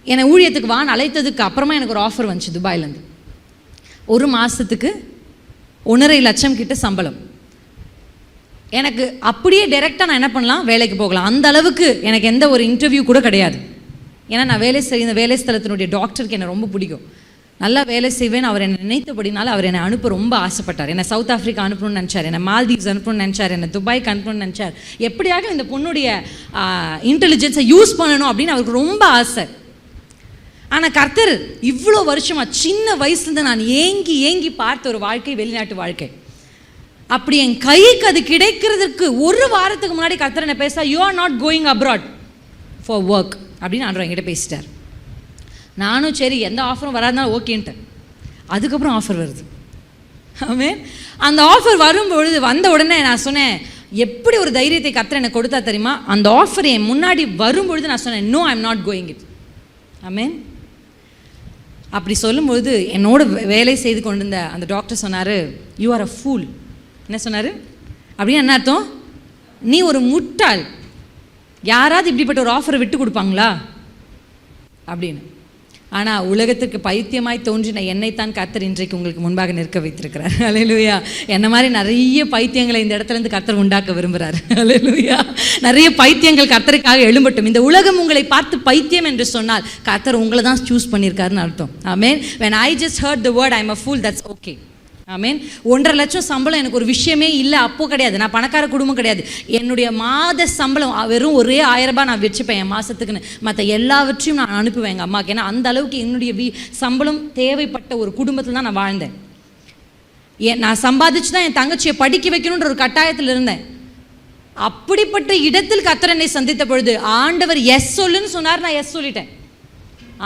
என்னை ஊழியத்துக்கு வான்னு அழைத்ததுக்கு அப்புறமா எனக்கு ஒரு ஆஃபர் வந்துச்சு துபாயிலேருந்து. 1 மாதத்துக்கு 1.5 லட்சம் கிட்ட சம்பளம். எனக்கு அப்படியே டைரெக்டாக நான் என்ன பண்ணலாம், வேலைக்கு போகலாம். அந்த அளவுக்கு எனக்கு எந்த ஒரு இன்டர்வியூ கூட கிடையாது. ஏன்னா நான் இந்த வேலை ஸ்தலத்தினுடைய டாக்டருக்கு என்னை ரொம்ப பிடிக்கும், நல்லா வேலை செய்வேன். அவர் என்னை நினைத்தபடினால அவர் என்னை அனுப்ப ரொம்ப ஆசைப்பட்டார். என்னை சவுத் ஆஃப்ரிக்கா அனுப்பணும்னு நினச்சார், என்னை மால்தீவ்ஸ் அனுப்பணும்னு நினச்சார், என்னை துபாய்க்கு அனுப்பணும்னு நினச்சார். எப்படியாக இந்த பொண்ணுடைய இன்டெலிஜென்ஸை யூஸ் பண்ணணும் அப்படின்னு அவருக்கு ரொம்ப ஆசை. ஆனால் கர்த்தர் இவ்வளோ வருஷமாக சின்ன வயசுலேருந்து நான் ஏங்கி பார்த்த ஒரு வாழ்க்கை வெளிநாட்டு வாழ்க்கை. அப்படி என் கைக்கு அது கிடைக்கிறதுக்கு 1 வாரத்துக்கு முன்னாடி கர்த்தர் என்ன பேச, you are not going abroad for work அப்படின்னு ஆண்டவர் என்கிட்ட பேசிட்டார். நானும் சரி எந்த ஆஃபரும் வராதுனாலும் ஓகேன்ட்டேன். அதுக்கப்புறம் ஆஃபர் வருது. ஆமென். அந்த ஆஃபர் வந்த உடனே நான் சொன்னேன், எப்படி ஒரு தைரியத்தை கர்த்தர் எனக்கு கொடுத்தா தெரியுமா? அந்த ஆஃபர் என் முன்னாடி வரும்பொழுது நான் சொன்னேன், no I am not going it. Amen. அப்படி சொல்லும்பொழுது என்னோட வேலை செய்து கொண்டிருந்த அந்த டாக்டர் சொன்னார், யூ ஆர் அ ஃபூல். என்ன சொன்னார் அப்படின்னு? என்ன அர்த்தம்? நீ ஒரு முட்டாள், யாராவது இப்படிப்பட்ட ஒரு ஆஃபரை விட்டு கொடுப்பாங்களா அப்படின்னு. ஆனால் உலகத்திற்கு பைத்தியமாய் தோன்றின என்னைத்தான் கர்த்தர் இன்றைக்கு உங்களுக்கு முன்பாக நிற்க வைத்திருக்கிறார். அல்லேலூயா. என்ன மாதிரி நிறைய பைத்தியங்களை இந்த இடத்துலேருந்து கர்த்தர் உண்டாக்க விரும்புகிறார். அல்லேலூயா. நிறைய பைத்தியங்கள் கர்த்தருக்காக எழும்பட்டும். இந்த உலகம் உங்களை பார்த்து பைத்தியம் என்று சொன்னால் கர்த்தர் உங்களை தான் சூஸ் பண்ணியிருக்காருன்னு அர்த்தம். ஆமென். when I just heard the word I am a fool, that's okay. ஆமேன். 1.5 லட்சம் சம்பளம் எனக்கு ஒரு விஷயமே இல்லை, அப்போ கிடையாது. நான் பணக்கார குடும்பம் கிடையாது. என்னுடைய மாத சம்பளம் வெறும் ஒரே 1000 ரூபாய் நான் வச்சுப்பேன் என் மாதத்துக்குன்னு. மற்ற எல்லாவற்றையும் நான் அனுப்புவேன் எங்கள் அம்மாவுக்கு. ஏன்னா அந்த அளவுக்கு என்னுடைய சம்பளம் தேவைப்பட்ட ஒரு குடும்பத்தில் தான் நான் வாழ்ந்தேன். நான் சம்பாதிச்சு தான் என் தங்கச்சியை படிக்க வைக்கணுன்ற ஒரு கட்டாயத்தில் இருந்தேன். அப்படிப்பட்ட இடத்தில் கர்த்தர் என்னை சந்தித்த பொழுது ஆண்டவர் எஸ் சொல்லுன்னு சொன்னார், நான் எஸ் சொல்லிட்டேன்.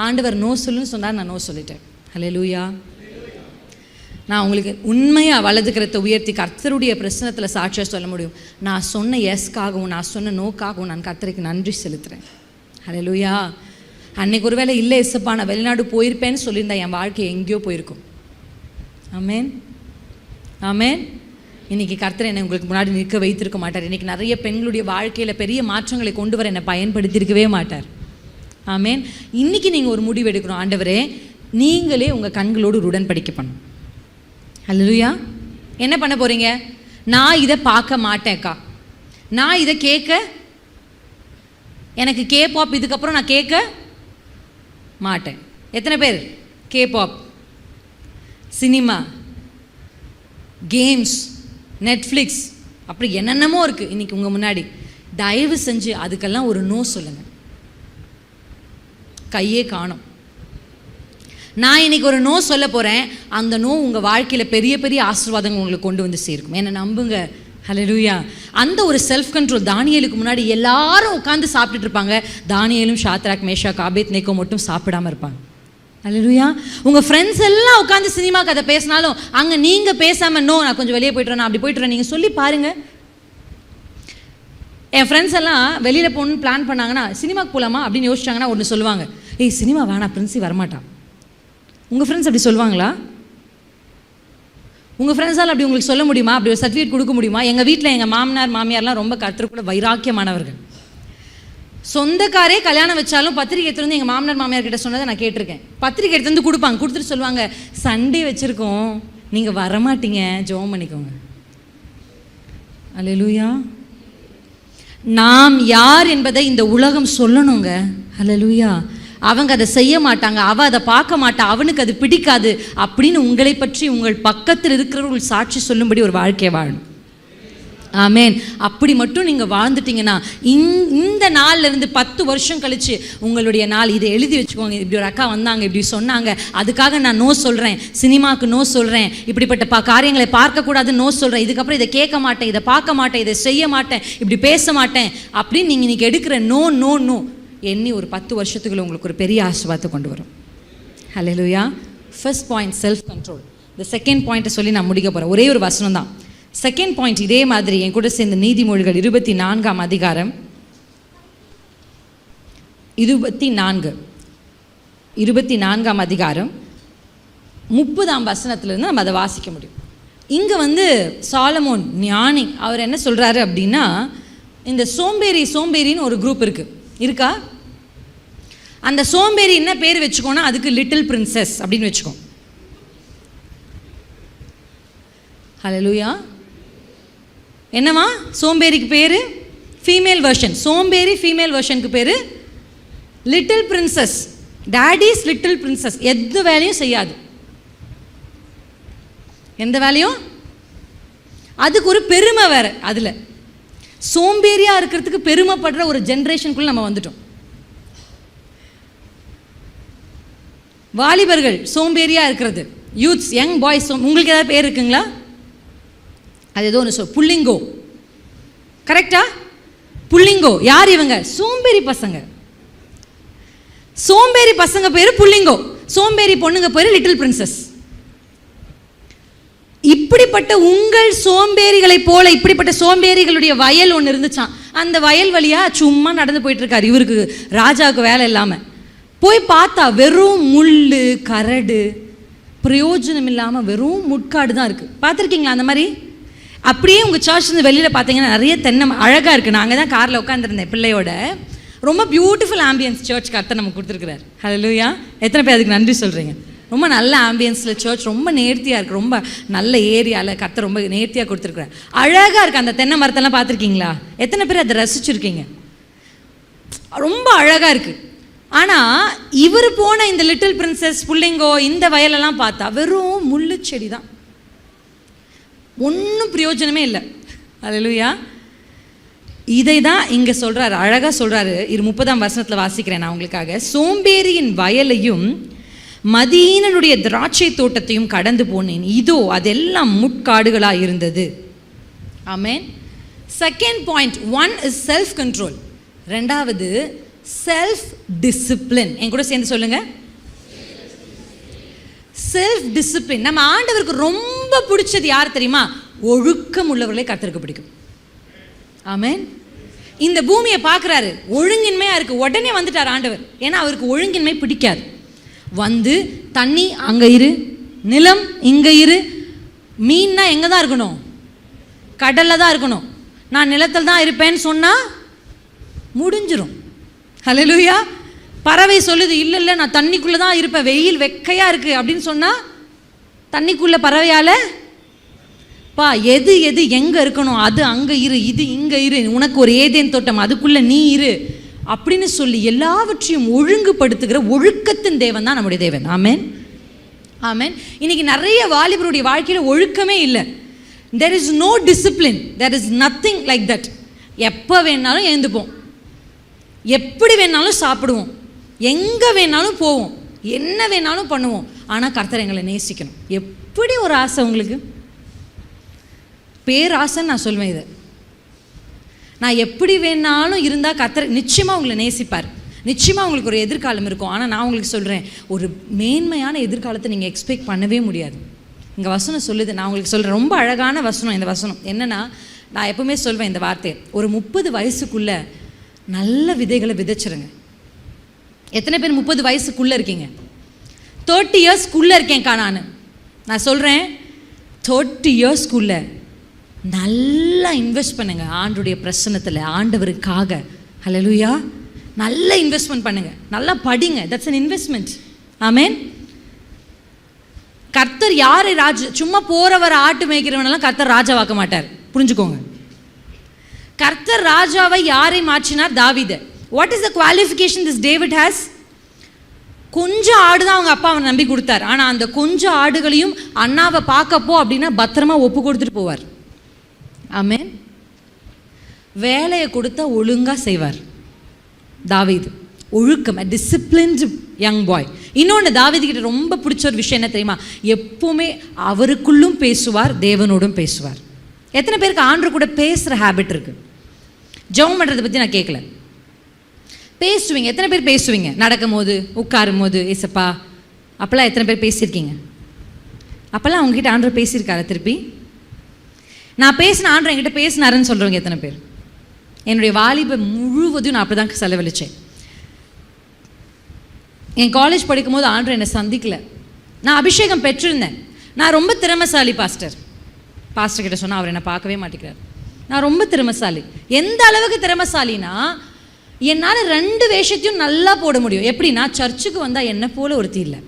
ஆண்டவர் நோ சொல்லுன்னு சொன்னார், நான் நோ சொல்லிட்டேன். ஹல்லேலூயா. நான் உங்களுக்கு உண்மையாக வலது கரத்தை உயர்த்தி கர்த்தருடைய பிரசனத்தில் சாட்சியாக சொல்ல முடியும். நான் சொன்ன எஸ்க்காகவும் நான் சொன்ன நோக்காகவும் நான் கர்த்தருக்கு நன்றி செலுத்துகிறேன். ஹல்லேலூயா. அன்னைக்கு ஒருவேளை இல்லை இசப்பா நான் வெளிநாடு போயிருப்பேன்னு சொல்லியிருந்தா என் வாழ்க்கை எங்கேயோ போயிருக்கும். ஆமேன், ஆமேன். இன்றைக்கி கர்த்தர் என்னை உங்களுக்கு முன்னாடி நிற்க வைத்திருக்க மாட்டார். இன்றைக்கி நிறைய பெண்களுடைய வாழ்க்கையில் பெரிய மாற்றங்களை கொண்டு வர என்னை பயன்படுத்தியிருக்கவே மாட்டார். ஆமேன். இன்றைக்கி நீங்கள் ஒரு முடிவு எடுக்கணும். ஆண்டவரே, நீங்களே உங்கள் கண்களோடு ஒரு உடன்படிக்கை பண்ணணும். ஹல்லேலூயா. என்ன பண்ண போகிறீங்க? நான் இதை பார்க்க மாட்டேன்க்கா, நான் இதை கேட்க, எனக்கு கேபாப் இதுக்கப்புறம் நான் கேட்க மாட்டேன். எத்தனை பேர் கேபாப், சினிமா, கேம்ஸ், நெட்ஃப்ளிக்ஸ், அப்படி என்னென்னமோ இருக்குது இன்றைக்கி உங்கள் முன்னாடி. தயவு செஞ்சு அதுக்கெல்லாம் ஒரு நோ சொல்லுங்கள். கையே காணும். நான் இன்றைக்கி ஒரு நோ சொல்ல போகிறேன். அந்த நோ உங்கள் வாழ்க்கையில் பெரிய பெரிய ஆசீர்வாதங்கள் உங்களுக்கு கொண்டு வந்து சேர்க்கும். என்னை நம்புங்க. ஹல்லேலூயா. அந்த ஒரு செல்ஃப் கண்ட்ரோல். தானியேலுக்கு முன்னாடி எல்லாரும் உட்காந்து சாப்பிட்டுட்டு இருப்பாங்க. தானியேலும் ஷாத்ராக் மேஷாக் ஆபேத்நேகோ மட்டும் சாப்பிடாமல் இருப்பாங்க. ஹல்லேலூயா. உங்கள் ஃப்ரெண்ட்ஸ் எல்லாம் உட்காந்து சினிமா கதை பேசினாலும் அங்கே நீங்கள் பேசாமல் நோ நான் கொஞ்சம் வெளியே போய்ட்டுறேன், நான் அப்படி போய்ட்டுறேன் நீங்கள் சொல்லி பாருங்கள். என் ஃப்ரெண்ட்ஸ் எல்லாம் வெளியில் போகணுன்னு பிளான் பண்ணாங்கன்னா சினிமாக்கு போகலாமா அப்படின்னு யோசிச்சாங்கன்னா ஒன்று சொல்லுவாங்க, ஏய் சினிமா வேணாம், பிரின்சி வரமாட்டான். உங்கள் ஃப்ரெண்ட்ஸ் அப்படி சொல்லுவாங்களா? உங்கள் ஃப்ரெண்ட்ஸால் அப்படி உங்களுக்கு சொல்ல முடியுமா? அப்படி ஒரு சர்டிஃபிகேட் கொடுக்க முடியுமா? எங்கள் வீட்டில் எங்கள் மாமனார் மாமியார்லாம் ரொம்ப கர்த்தருக்குள்ள வைராக்கியமானவர்கள். சொந்தக்காரே கல்யாணம் வச்சாலும் பத்திரிக்கை எடுத்து வந்து எங்கள் மாமனார் மாமியார் கிட்ட சொன்னதை நான் கேட்டிருக்கேன். பத்திரிக்கை எடுத்து வந்து கொடுப்பாங்க. கொடுத்துட்டு சொல்லுவாங்க, சண்டே வச்சுருக்கோம், நீங்கள் வரமாட்டீங்க, ஜெபம் பண்ணிக்கோங்க. அல்லேலூயா. நாம் யார் என்பதை இந்த உலகம் சொல்லணுங்க. அல்லேலூயா. அவங்க அதை செய்ய மாட்டாங்க, அவள் அதை பார்க்க மாட்டா, அவனுக்கு அது பிடிக்காது அப்படின்னு உங்களை பற்றி உங்கள் பக்கத்தில் இருக்கிறவர்கள் சாட்சி சொல்லும்படி ஒரு வாழ்க்கையை வாழணும். ஆமேன். அப்படி மட்டும் நீங்கள் வாழ்ந்துட்டீங்கன்னா இந்த நாள்லேருந்து 10 வருஷம் கழித்து உங்களுடைய நாள் இதை எழுதி வச்சுக்கோங்க. இப்படி ஒரு அக்கா வந்தாங்க, இப்படி சொன்னாங்க, அதுக்காக நான் நோ சொல்கிறேன், சினிமாவுக்கு நோ சொல்கிறேன், இப்படிப்பட்ட காரியங்களை பார்க்கக்கூடாதுன்னு நோ சொல்கிறேன், இதுக்கப்புறம் இதை கேட்க மாட்டேன், இதை பார்க்க மாட்டேன், இதை செய்ய மாட்டேன், இப்படி பேச மாட்டேன் அப்படின்னு நீங்கள் இன்றைக்கி எடுக்கிற நோ நோ நோ எண்ணி ஒரு 10 வருஷத்துக்குள்ள உங்களுக்கு ஒரு பெரிய ஆசீர்வாதத்தை கொண்டு வரும். Hallelujah. First point self control. இந்த செகண்ட் பாயிண்ட்டை சொல்லி நான் முடிக்க போகிறேன். ஒரே ஒரு வசனம் தான். செகண்ட் பாயிண்ட் இதே மாதிரி என் கூட சேர்ந்த நீதிமொழிகள் 24ஆம் அதிகாரம் 24ஆம் அதிகாரம் 30ஆம் வசனத்திலிருந்து நம்ம அதை வாசிக்க முடியும். இங்கே சாலமோன் ஞானி அவர் என்ன சொல்கிறாரு அப்படின்னா, இந்த சோம்பேறின்னு ஒரு குரூப் இருக்கா? அந்த சோம்பேறி என்ன பேர் வச்சுக்கோன்னா அதுக்கு லிட்டில் பிரின்சஸ் அப்படின்னு வச்சுக்கோ. ஹல்லேலூயா. என்னவா சோம்பேறிக்கு பேர்? Female version. சோம்பேறி ஃபீமேல் வெர்ஷனுக்கு பேர் little princess. Daddy's little princess. எந்த வேலையும் செய்யாது, எந்த வேலையும். அதுக்கு ஒரு பெருமை வேற. அதில் சோம்பேறியாக இருக்கிறதுக்கு பெருமைப்படுற ஒரு ஜென்ரேஷனுக்குள்ள நம்ம வந்துட்டோம். வாலிபர்கள் சோம்பேறியாக இருக்கிறது, யூத்ஸ், யங் பாய்ஸ். உங்களுக்கு ஏதாவது பேர் இருக்குங்களா? அது ஏதோ ஒன்று புள்ளிங்கோ. கரெக்டா? புள்ளிங்கோ. யார் இவங்க? சோம்பேறி பசங்க. சோம்பேறி பசங்க பேர் புள்ளிங்கோ, சோம்பேறி பொண்ணுங்க பேர் லிட்டில் பிரின்சஸ். இப்படிப்பட்ட உங்கள் சோம்பேறிகளை போல இப்படிப்பட்ட சோம்பேறிகளுடைய வயல் ஒன்று இருந்துச்சான். அந்த வயல் வழியாக சும்மா நடந்து போயிட்டு இருக்காரு. இவருக்கு ராஜாவுக்கு வேலை இல்லாமல் போய் பார்த்தா வெறும் முள், கரடு, பிரயோஜனம் இல்லாமல் வெறும் முட்காடு தான் இருக்குது. பார்த்துருக்கீங்களா அந்த மாதிரி? அப்படியே உங்கள் சர்ச்லேருந்து வெளியில் பார்த்தீங்கன்னா நிறைய தென்னை அழகாக இருக்குது. நாங்கள் தான் காரில் உட்காந்துருந்தேன் பிள்ளையோட. ரொம்ப பியூட்டிஃபுல் ஆம்பியன்ஸ் சர்ச் கர்த்தர் நமக்கு கொடுத்துருக்குறாரு. ஹல்லேலூயா. எத்தனை பேர் அதுக்கு நன்றி சொல்கிறீங்க? ரொம்ப நல்ல ஆம்பியன்ஸில் சர்ச், ரொம்ப நேர்த்தியாக இருக்குது, ரொம்ப நல்ல ஏரியாவில் கர்த்தர் ரொம்ப நேர்த்தியாக கொடுத்துருக்குறாரு. அழகாக இருக்குது. அந்த தென்னை மரத்தெல்லாம் பார்த்துருக்கீங்களா? எத்தனை பேர் அதை ரசிச்சுருக்கீங்க? ரொம்ப அழகாக இருக்குது. ஆனால் இவர் போன இந்த லிட்டில் பிரின்சஸ் புள்ளிங்கோ இந்த வயலெல்லாம் பார்த்தா வெறும் முள்ளு செடி தான். ஒன்றும் பிரயோஜனமே இல்லை. அல்லேலூயா. இதை தான் இங்கே சொல்கிறாரு, அழகாக சொல்கிறாரு. 30ஆம் வசனத்தில் வாசிக்கிறேன் நான் உங்களுக்காக. சோம்பேறியின் வயலையும் மதீனனுடைய திராட்சை தோட்டத்தையும் கடந்து போனேன், இதோ அதெல்லாம் முட்காடுகளாக இருந்தது. Amen. Second point, one is self control. ரெண்டாவது செல்ஃப் டிசிப்ளின். என் கூட சேர்ந்து சொல்லுங்க, செல்ஃப் டிசிப்ளின். நம்ம ஆண்டவருக்கு ரொம்ப பிடிச்சது யார் தெரியுமா? ஒழுக்கம் உள்ளவர்களே கர்த்தருக்கு பிடிக்கும். ஆமென். இந்த பூமியை பார்க்குறாரு, ஒழுங்கின்மையாக இருக்குது, உடனே வந்துட்டார் ஆண்டவர். ஏன்னா அவருக்கு ஒழுங்கின்மை பிடிக்காது. வந்து தண்ணி அங்கே இரு, நிலம் இங்கே இரு, மீன்னா எங்கே தான் இருக்கணும்? கடலில் தான் இருக்கணும். நான் நிலத்தில் தான் இருப்பேன்னு சொன்னால் முடிஞ்சிடும். ஹல்லேலூயா. பறவை சொல்லுது, இல்லை இல்லை நான் தண்ணிக்குள்ளே தான் இருப்பேன், வெயில் வெக்கையாக இருக்குது அப்படின்னு சொன்னால் தண்ணிக்குள்ளே பறவையால் பா எது எது எங்கே இருக்கணும் அது அங்கே இரு, இது இங்கே இரு, உனக்கு ஒரு ஏதேன் தோட்டம் அதுக்குள்ளே நீ இரு அப்படின்னு சொல்லி எல்லாவற்றையும் ஒழுங்குபடுத்துகிற ஒழுக்கத்தின் தேவன் தான் நம்முடைய தேவன். ஆமென், ஆமென். இன்னைக்கு நிறைய வாலிபருடைய வாழ்க்கையில் ஒழுக்கமே இல்லை. there is no discipline, there is nothing like that. எப்போ வேணாலும் எழுந்துப்போம், எப்படி வேணாலும் சாப்பிடுவோம், எங்கே வேணாலும் போவோம், என்ன வேணாலும் பண்ணுவோம். ஆனால் கர்த்தர் எங்களை நேசிக்கணும். எப்படி ஒரு ஆசை உங்களுக்கு? பேராசைன்னு நான் சொல்வேன். இது நான் எப்படி வேணாலும் இருந்தால் கர்த்தர் நிச்சயமாக உங்களை நேசிப்பார், நிச்சயமாக உங்களுக்கு ஒரு எதிர்காலம் இருக்கும். ஆனால் நான் உங்களுக்கு சொல்கிறேன், ஒரு மேன்மையான எதிர்காலத்தை நீங்கள் எக்ஸ்பெக்ட் பண்ணவே முடியாது. இங்கே வசனம் சொல்லுது, நான் உங்களுக்கு சொல்கிறேன், ரொம்ப அழகான வசனம் இந்த வசனம். என்னென்னா, நான் எப்பவுமே சொல்வேன் இந்த வார்த்தை, ஒரு 30 வயசுக்குள்ளே நல்ல விதைகளை விதைச்சிருங்க. எத்தனை பேர் 30 வயசுக்குள்ளே இருக்கீங்க? 30 இயர்ஸ்க்குள்ளே இருக்கேன்க்கா நான் சொல்கிறேன், 30 இயர்ஸ்க்குள்ளே நல்லா இன்வெஸ்ட் பண்ணுங்க ஆண்டுடைய பிரசன்னத்தில், ஆண்டவருக்காக. ஹல்லேலூயா. நல்லா இன்வெஸ்ட்மெண்ட் பண்ணுங்க, நல்லா படிங்க. That's an investment. ஆமென். கர்த்தர் யாரை சும்மா போறவரை ஆட்டு மேய்க்கிறவனெல்லாம் கர்த்தர் ராஜாவாக்க மாட்டார், புரிஞ்சுக்கோங்க. கர்த்தர் ராஜாவை யாரை மாற்றினார்? தாவீதை. What is the qualification this David has? கொஞ்சம் ஆடு தான் அவங்க அப்பா அவனை நம்பி கொடுத்தார். ஆனால் அந்த கொஞ்சம் ஆடுகளையும் அண்ணாவை பார்க்கப்போ அப்படின்னா பத்திரமா ஒப்பு கொடுத்துட்டு போவார். ஆமென். வேலையை கொடுத்தா ஒழுங்காக செய்வார் தாவீது. ஒழுக்கம், டிசிப்ளின்டு யங் பாய். இன்னொன்று தாவீதுகிட்ட ரொம்ப பிடிச்ச ஒரு விஷயம் என்ன தெரியுமா? எப்பவுமே அவருக்குள்ளும் பேசுவார், தேவனோடும் பேசுவார். எத்தனை பேருக்கு ஆண்டவர் கூட பேசுகிற ஹேபிட் இருக்குது? ஜெபம் பண்ணுறதை பற்றி நான் கேட்கல, பேசுவீங்க. எத்தனை பேர் பேசுவீங்க? நடக்கும் போது, உட்காரும் போது, ஏசப்பா அப்போல்லாம் எத்தனை பேர் பேசியிருக்கீங்க? அப்போல்லாம் அவங்ககிட்ட ஆண்டவர் பேசியிருக்காரு? திருப்பி நான் பேசின ஆண்டவர் என்கிட்ட பேசினாருன்னு சொல்கிறவங்க எத்தனை பேர்? என்னுடைய வாலிப முழுவதும் நான் அப்படி தான் செலவழித்தேன். என் காலேஜ் படிக்கும் போது ஆண்டவர் என்னை சந்திக்கல. நான் அபிஷேகம் பெற்றிருந்தேன், நான் ரொம்ப திறமைசாலி. பாஸ்டர் கிட்ட சொன்னால் அவர் என்னை பார்க்கவே மாட்டேங்கிறார். நான் ரொம்ப திறமைசாலி. எந்த அளவுக்கு திறமைசாலினா, என்னால் 2 வேஷத்தையும் நல்லா போட முடியும். எப்படின்னா, சர்ச்சுக்கு வந்தால் என்னை போல ஒருத்தி இல்லை,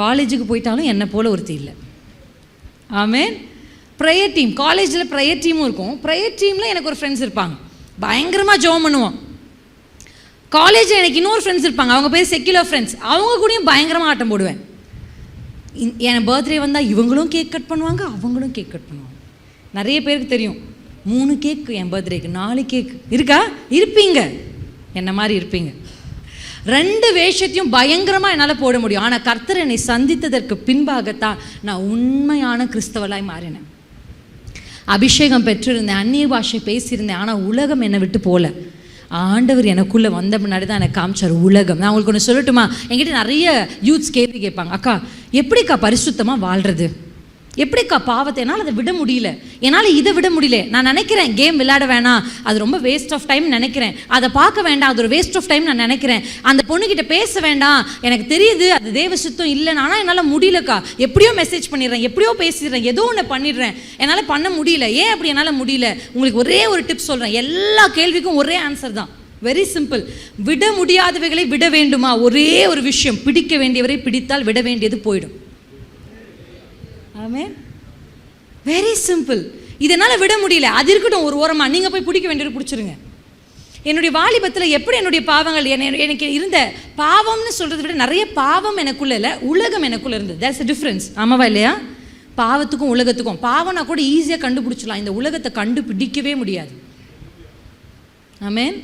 காலேஜுக்கு போயிட்டாலும் என்னை போல ஒருத்தி இல்லை. ஆமென். ப்ரேயர் டீம், காலேஜில் ப்ரேயர் டீமும் இருக்கும். ப்ரேயர் டீமில் எனக்கு ஒரு ஃப்ரெண்ட்ஸ் இருப்பாங்க, பயங்கரமாக ஜெபம் பண்ணுவோம். காலேஜில் எனக்கு இன்னொரு ஃப்ரெண்ட்ஸ் இருப்பாங்க, அவங்க பேர் செக்யுலர் ஃப்ரெண்ட்ஸ், அவங்க கூடயும் பயங்கரமாக ஆட்டம் போடுவேன். என் பர்த்டே வந்தால் இவங்களும் கேக் கட் பண்ணுவாங்க, அவங்களும் கேக் கட் பண்ணுவாங்க. நிறைய பேருக்கு தெரியும், 3 கேக் என் பர்த்டேக்கு, 4 கேக் இருக்கா? இருப்பீங்க, என்ன மாதிரி இருப்பீங்க. 2 வேஷத்தையும் பயங்கரமாக என்னால் போட முடியும். ஆனால் கர்த்தர் என்னை சந்தித்ததற்கு பின்பாகத்தான் நான் உண்மையான கிறிஸ்தவலாய் மாறினேன். அபிஷேகம் பெற்றிருந்தேன், அந்நிய பாஷை பேசியிருந்தேன், ஆனால் உலகம் என்னை விட்டு போகல. ஆண்டவர் எனக்குள்ளே வந்த முன்னாடி தான் எனக்கு காமிச்சார் உலகம். நான் உங்களுக்கு ஒன்று சொல்லட்டுமா? என்கிட்ட நிறைய யூத்ஸ் கேள்வி கேட்பாங்க, அக்கா எப்படிக்கா பரிசுத்தமாக வாழ்கிறது, எப்படிக்கா பாவத்தை, என்னால் அதை விட முடியல, என்னால் இதை விட முடியல. நான் நினைக்கிறேன் கேம் விளையாட வேணாம், அது ரொம்ப வேஸ்ட் ஆஃப் டைம் நினைக்கிறேன், அதை பார்க்க வேண்டாம், அது ஒரு வேஸ்ட் ஆஃப் டைம் நான் நினைக்கிறேன், அந்த பொண்ணுக்கிட்ட பேச வேண்டாம், எனக்கு தெரியுது அது தேவ சுத்தம் இல்லைன்னு, ஆனால் என்னால் முடியலக்கா, எப்படியோ மெசேஜ் பண்ணிடுறேன், எப்படியோ பேசிடுறேன், ஏதோ ஒன்று பண்ணிடுறேன், என்னால் பண்ண முடியல. ஏன் அப்படி என்னால் முடியல? உங்களுக்கு ஒரே ஒரு டிப்ஸ் சொல்கிறேன், எல்லா கேள்விக்கும் ஒரே ஆன்சர் தான், வெரி சிம்பிள். விட முடியாதவைகளை விட வேண்டுமா? ஒரே ஒரு விஷயம், பிடிக்க வேண்டியவரை பிடித்தால் விட வேண்டியது போயிடும். ஆமென். Very simple. இதனால் விட முடியல, அது இருக்கட்டும் ஒரு ஓரமாக, நீங்கள் போய் பிடிக்க வேண்டியது பிடிச்சிருங்க. என்னுடைய வாலிபத்தில் எப்படி என்னுடைய பாவங்கள், எனக்கு இருந்த பாவம்னு சொல்கிறத விட நிறைய பாவம் எனக்குள்ள இல்லை, உலகம் எனக்குள்ளே இருந்தது. That's a difference. ஆமாவா இல்லையா? பாவத்துக்கும் உலகத்துக்கும். பாவம்னா கூட ஈஸியாக கண்டுபிடிச்சலாம், இந்த உலகத்தை கண்டுபிடிக்கவே முடியாது. ஆமென்.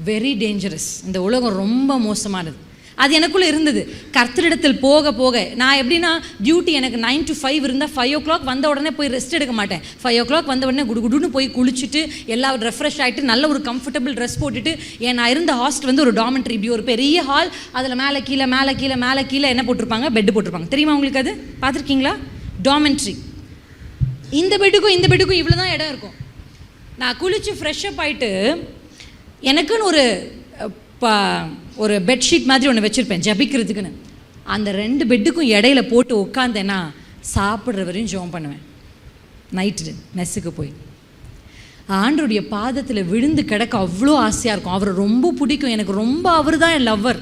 Very dangerous. இந்த உலகம் ரொம்ப மோசமானது. அது எனக்குள்ளே இருந்தது. கர்த்தரிடத்தில் போக போக நான் எப்படின்னா, டியூட்டி எனக்கு 9 to 5 இருந்தால் 5 o'clock வந்த உடனே போய் ரெஸ்ட் எடுக்க மாட்டேன். 5 o'clock வந்த உடனே குடுகுடுன்னு போய் குளிச்சுட்டு எல்லாம் ரெஃப்ரெஷ் ஆகிட்டு நல்ல ஒரு கம்ஃபர்டபுள் ட்ரெஸ் போட்டுட்டு, நான் இருந்த ஹாஸ்டல் வந்து ஒரு டாமெண்ட்ரி, இப்படி ஒரு பெரிய ஹால், அதில் மேலே கீழே மேலே கீழே மேலே கீழே என்ன போட்டிருப்பாங்க, பெட்டு போட்டிருப்பாங்க. தெரியுமா உங்களுக்கு? அது பார்த்துருக்கீங்களா? டாமெண்ட்ரி. இந்த பெட்டுக்கும் இந்த பெட்டுக்கும் இவ்வளோ தான் இடம் இருக்கும். நான் குளித்து ஃப்ரெஷ்அப் ஆகிட்டு எனக்குன்னு ஒரு பெட்ஷீட் மாதிரி ஒன்று வச்சுருப்பேன் ஜபிக்கிறதுக்குன்னு. அந்த 2 பெட்டுக்கும் இடையில போட்டு உட்காந்தேன்னா சாப்பிட்ற வரையும் ஜெபம் பண்ணுவேன். நைட்டு மெஸ்ஸுக்கு போய் ஆண்டவருடைய பாதத்தில் விழுந்து கிடக்க அவ்வளோ ஆசையாக இருக்கும். அவரை ரொம்ப பிடிக்கும் எனக்கு. ரொம்ப அவர் தான் என் லவ்வர்.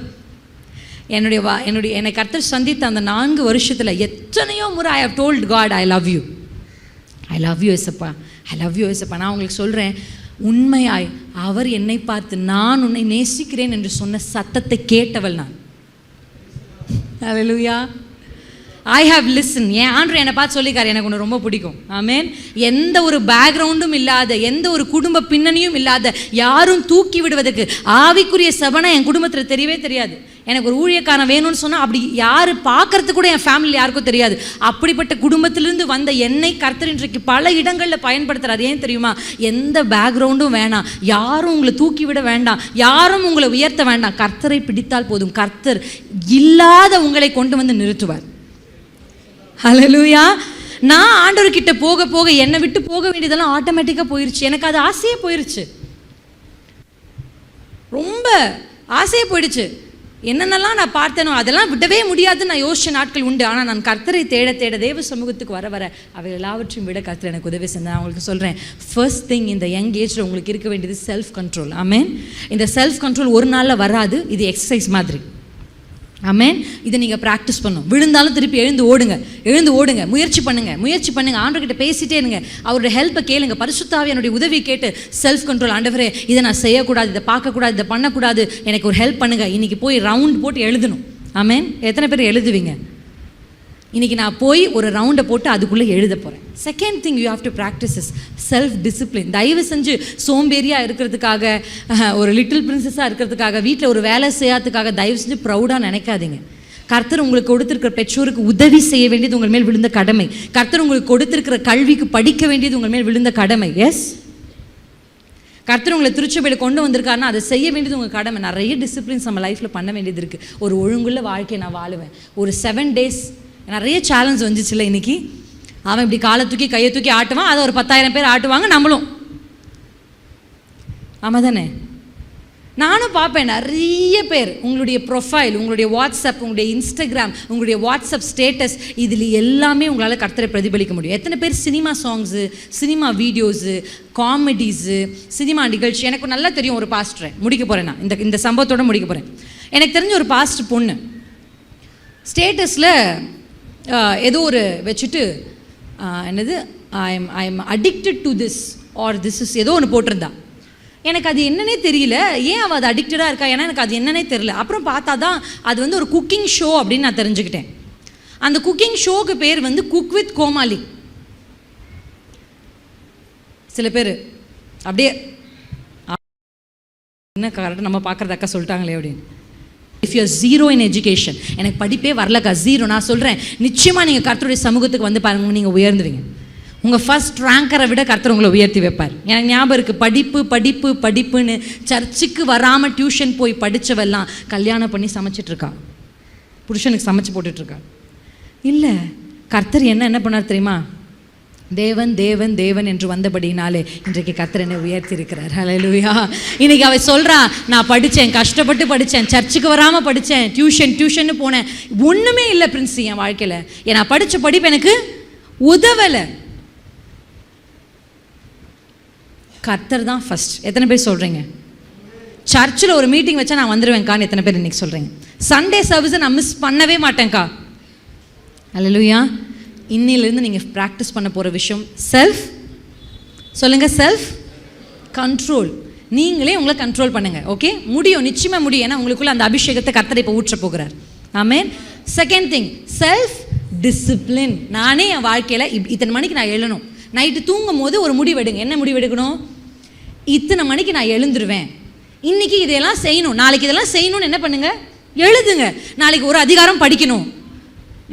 என்னை கர்த்தர் சந்தித்த அந்த 4 வருஷத்தில் எத்தனையோ முறை I have told God I love you, I love you ஏசப்பா, ஐ லவ் யூ ஏசப்பா. நான் உங்களுக்கு சொல்கிறேன், உண்மையாய் அவர் என்னை பார்த்து நான் உன்னை நேசிக்கிறேன் என்று சொன்ன சத்தத்தை கேட்டவள் நான். ஹல்லேலூயா. I have listen. என் ஆண்டவர் என்னை பார்த்து சொல்லிக்கார், எனக்கு ஒன்று ரொம்ப பிடிக்கும். ஆமென். எந்த ஒரு பேக்ரவுண்டும் இல்லாத, எந்த ஒரு குடும்ப பின்னணியும் இல்லாத, யாரும் தூக்கி விடுவதற்கு ஆவிக்குரிய சபனை என் குடும்பத்தில் தெரியவே தெரியாது. எனக்கு ஒரு ஊழியக்காரன் வேணும்னு சொன்னால் அப்படி யார் பார்க்கறது கூட என் ஃபேமிலி யாருக்கும் தெரியாது. அப்படிப்பட்ட குடும்பத்திலிருந்து வந்த என்னை கர்த்தர் இன்றைக்கு பல இடங்களில் பயன்படுத்துகிறார். ஏன் தெரியுமா? எந்த பேக்ரவுண்டும் வேணாம், யாரும் உங்களை தூக்கி விட வேண்டாம், யாரும் உங்களை உயர்த்த வேண்டாம். கர்த்தரை பிடித்தால் போதும், கர்த்தர் இல்லாத உங்களை கொண்டு வந்து நிறுத்துவார். ஹல்லேலூயா. நான் ஆண்டவர்கிட்ட போக போக என்னை விட்டு போக வேண்டியதெல்லாம் ஆட்டோமேட்டிக்காக போயிடுச்சு. எனக்கு அது ஆசையே போயிடுச்சு, ரொம்ப ஆசையே போயிடுச்சு. என்னென்னலாம் நான் பார்த்தேனோ அதெல்லாம் விடவே முடியாதுன்னு நான் யோசிச்ச நாட்கள் உண்டு. ஆனால் நான் கர்த்தரை தேட தேட தேவ சமூகத்துக்கு வர வர அவை எல்லாவற்றையும் விட கர்த்தர் எனக்கு உதவி செஞ்சேன். நான் உங்களுக்கு சொல்கிறேன், ஃபர்ஸ்ட் திங் இந்த யங் ஏஜில் உங்களுக்கு இருக்க வேண்டியது செல்ஃப் கண்ட்ரோல். ஆமென். இந்த செல்ஃப் கண்ட்ரோல் ஒரு நாளில் வராது, இது எக்ஸசைஸ் மாதிரி. ஆமென். இதை நீங்கள் ப்ராக்டிஸ் பண்ணணும். விழுந்தாலும் திருப்பி எழுந்து ஓடுங்க, முயற்சி பண்ணுங்கள். ஆண்டவர்கிட்ட பேசிட்டே இருங்க, அவருடைய ஹெல்ப்பை கேளுங்க, பரிசுத்த ஆவியானுடைய உதவி கேட்டு செல்ஃப் கண்ட்ரோல். ஆண்டவரே, இதை நான் செய்யக்கூடாது, இதை பார்க்கக்கூடாது, இதை பண்ணக்கூடாது, எனக்கு ஒரு ஹெல்ப் பண்ணுங்கள். இன்றைக்கி போய் ரவுண்ட் போட்டு எழுதணும். ஆமென். எத்தனை பேர் எழுதுவீங்க? இன்றைக்கி நான் போய் ஒரு ரவுண்டை போட்டு அதுக்குள்ளே எழுத போகிறேன். Second thing you have to practice is self discipline. தயவு செஞ்சு சோம்பேறியாக இருக்கிறதுக்காக, ஒரு லிட்டில் பிரின்சஸாக இருக்கிறதுக்காக, வீட்டில் ஒரு வேலை செய்யாததுக்காக தயவு செஞ்சு ப்ரௌடாக நினைக்காதீங்க. கர்த்தர் உங்களுக்கு கொடுத்துருக்கிற பெற்றோருக்கு உதவி செய்ய வேண்டியது உங்கள் மேல் விழுந்த கடமை. கர்த்தர் உங்களுக்கு கொடுத்துருக்கிற கல்விக்கு படிக்க வேண்டியது உங்கள் மேல் விழுந்த கடமை. எஸ், கர்த்தர் உங்களை திருச்சபையில் கொண்டு வந்திருக்காருன்னா அதை செய்ய வேண்டியது உங்கள் கடமை. நிறைய டிசிப்ளின்ஸ் நம்ம லைஃப்பில் பண்ண வேண்டியது இருக்குது. ஒரு ஒழுங்குள்ள வாழ்க்கையை நான் வாழுவேன். ஒரு 7 days நிறைய சேலஞ்ச் வந்துச்சுல்ல. இன்றைக்கி அவன் இப்படி காலை தூக்கி கையை தூக்கி ஆட்டுவான், அதை ஒரு 10,000 பேர் ஆட்டுவாங்க, நம்மளும். ஆமாம் தானே? நானும் பார்ப்பேன் நிறைய பேர் உங்களுடைய ப்ரொஃபைல், உங்களுடைய வாட்ஸ்அப், உங்களுடைய இன்ஸ்டாகிராம், உங்களுடைய வாட்ஸ்அப் ஸ்டேட்டஸ், இதில் எல்லாமே உங்களால் கர்த்தரை பிரதிபலிக்க முடியும். எத்தனை பேர் cinema songs, cinema videos, comedies, cinema நிகழ்ச்சி. எனக்கு நல்லா தெரியும் ஒரு பாஸ்டரை, முடிக்க போகிறேன் நான் இந்த சம்பவத்தோடு முடிக்க போகிறேன். எனக்கு தெரிஞ்ச ஒரு பாஸ்டர் பொண்ணு ஸ்டேட்டஸில் ஏதோ ஒரு வச்சுட்டு என்னது I am addicted to this or this is ஏதோ ஒன்று போட்டிருந்தா. எனக்கு அது என்னன்னே தெரியல, ஏன் அவள் அது அடிக்டடாக இருக்கா, ஏன்னா எனக்கு அது என்னன்னே தெரியல. அப்புறம் பார்த்தா தான் அது வந்து ஒரு குக்கிங் ஷோ அப்படின்னு நான் தெரிஞ்சுக்கிட்டேன். அந்த குக்கிங் ஷோக்கு பேர் வந்து குக் வித் கோமாளி. சில பேர் அப்படியே என்ன கரெக்டாக நம்ம பார்க்குறது அக்கா சொல்லிட்டாங்களே அப்படின்னு. If you are zero in education, எனக்கு படிப்பே வரலக்கா, ஜீரோ, நான் சொல்கிறேன் நிச்சயமாக நீங்கள் கர்த்தருடைய சமூகத்துக்கு வந்து பாருங்க, நீங்கள் உயர்ந்துவீங்க. உங்கள் ஃபர்ஸ்ட் ரேங்கரை விட கர்த்தர் உங்களை உயர்த்தி வைப்பார். எனக்கு ஞாபகம் இருக்குது, படிப்புன்னு சர்ச்சுக்கு வராமல் டியூஷன் போய் படித்தவெல்லாம் கல்யாணம் பண்ணி சமைச்சிட்ருக்கா, புருஷனுக்கு சமைச்சு போட்டுட்ருக்கா. இல்லை, கர்த்தர் என்ன பண்ணார் தெரியுமா? தேவன் தேவன் தேவன் என்று வந்தபடினாலே இன்றைக்கு கர்த்தர் என்னை உயர்த்தி இருக்கிறார். ஹல்லேலூயா. இன்னைக்கு அவ சொல்றா, நான் படித்தேன், கஷ்டப்பட்டு படித்தேன், சர்ச்சுக்கு வராமல் படித்தேன், டியூஷன்னு போனேன், ஒன்றுமே இல்லை பிரின்ஸ் என் வாழ்க்கையில், நான் படித்த படிப்பு எனக்கு உதவலை. கர்த்தர் தான் ஃபர்ஸ்ட். எத்தனை பேர் சொல்கிறீங்க? சர்ச்சில் ஒரு மீட்டிங் வச்சா நான் வந்துடுவேன்க்கான்னு எத்தனை பேர் இன்னைக்கு சொல்கிறீங்க? சண்டே சர்வீஸை நான் மிஸ் பண்ணவே மாட்டேன்க்கா. ஹல்லேலூயா. இன்னிலிருந்து நீங்கள் ப்ராக்டிஸ் பண்ண போகிற விஷயம் செல்ஃப் கண்ட்ரோல். நீங்களே உங்களை கண்ட்ரோல் பண்ணுங்கள். ஓகே, முடியும், நிச்சயமாக முடியும். ஏன்னா உங்களுக்குள்ள அந்த அபிஷேகத்தை கர்த்தர் இப்போ ஊற்ற போகிறார். Amen. Second thing, self discipline. நானே என் வாழ்க்கையில் இத்தனை மணிக்கு நான் எழணும். நைட்டு தூங்கும் போது ஒரு முடிவு எடுங்க. என்ன முடிவு எடுக்கணும்? இத்தனை மணிக்கு நான் எழுந்துருவேன், இன்னைக்கு இதெல்லாம் செய்யணும், நாளைக்கு இதெல்லாம் செய்யணும்னு என்ன பண்ணுங்க, எழுதுங்க. நாளைக்கு ஒரு அதிகாரம் படிக்கணும்,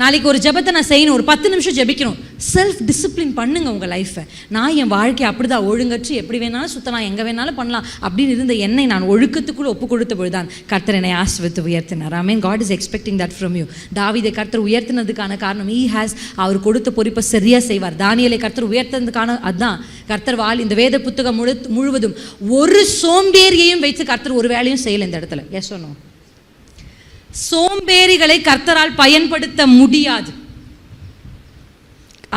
நாளைக்கு ஒரு ஜெபத்தை நான் செய்யணும், ஒரு 10 நிமிஷம் ஜெபிக்கணும். செல்ஃப் டிசிப்ளின் பண்ணுங்க உங்கள் லைஃப்பை. நான் என் வாழ்க்கை அப்படி தான் ஒழுங்கற்று எப்படி வேணாலும் சுற்றலாம், எங்கே வேணாலும் பண்ணலாம் அப்படின்னு இருந்த என்னை நான் ஒழுக்கத்துக்குள்ளே ஒப்பு கொடுத்த பொழுதுதான் கர்த்தர் என்னை ஆசீர்வதித்து உயர்த்தினார். Amen. God is expecting that from you. தாவீதை கர்த்தர் உயர்த்தினதுக்கான காரணம் அவர் கொடுத்த பொறுப்பை சரியாக செய்வார். தானியேலை கர்த்தர் உயர்த்தினதுக்கான அதுதான். கர்த்தர் இந்த வேத புத்தகம் முழுவதும் ஒரு சோம்பேறியையும் வைத்து கர்த்தர் ஒரு வேலையும் செய்யலை இந்த இடத்துல. எஸ் சொன்னோம். சோம்பேறிகளை கர்த்தரால் பயன்படுத்த முடியாது.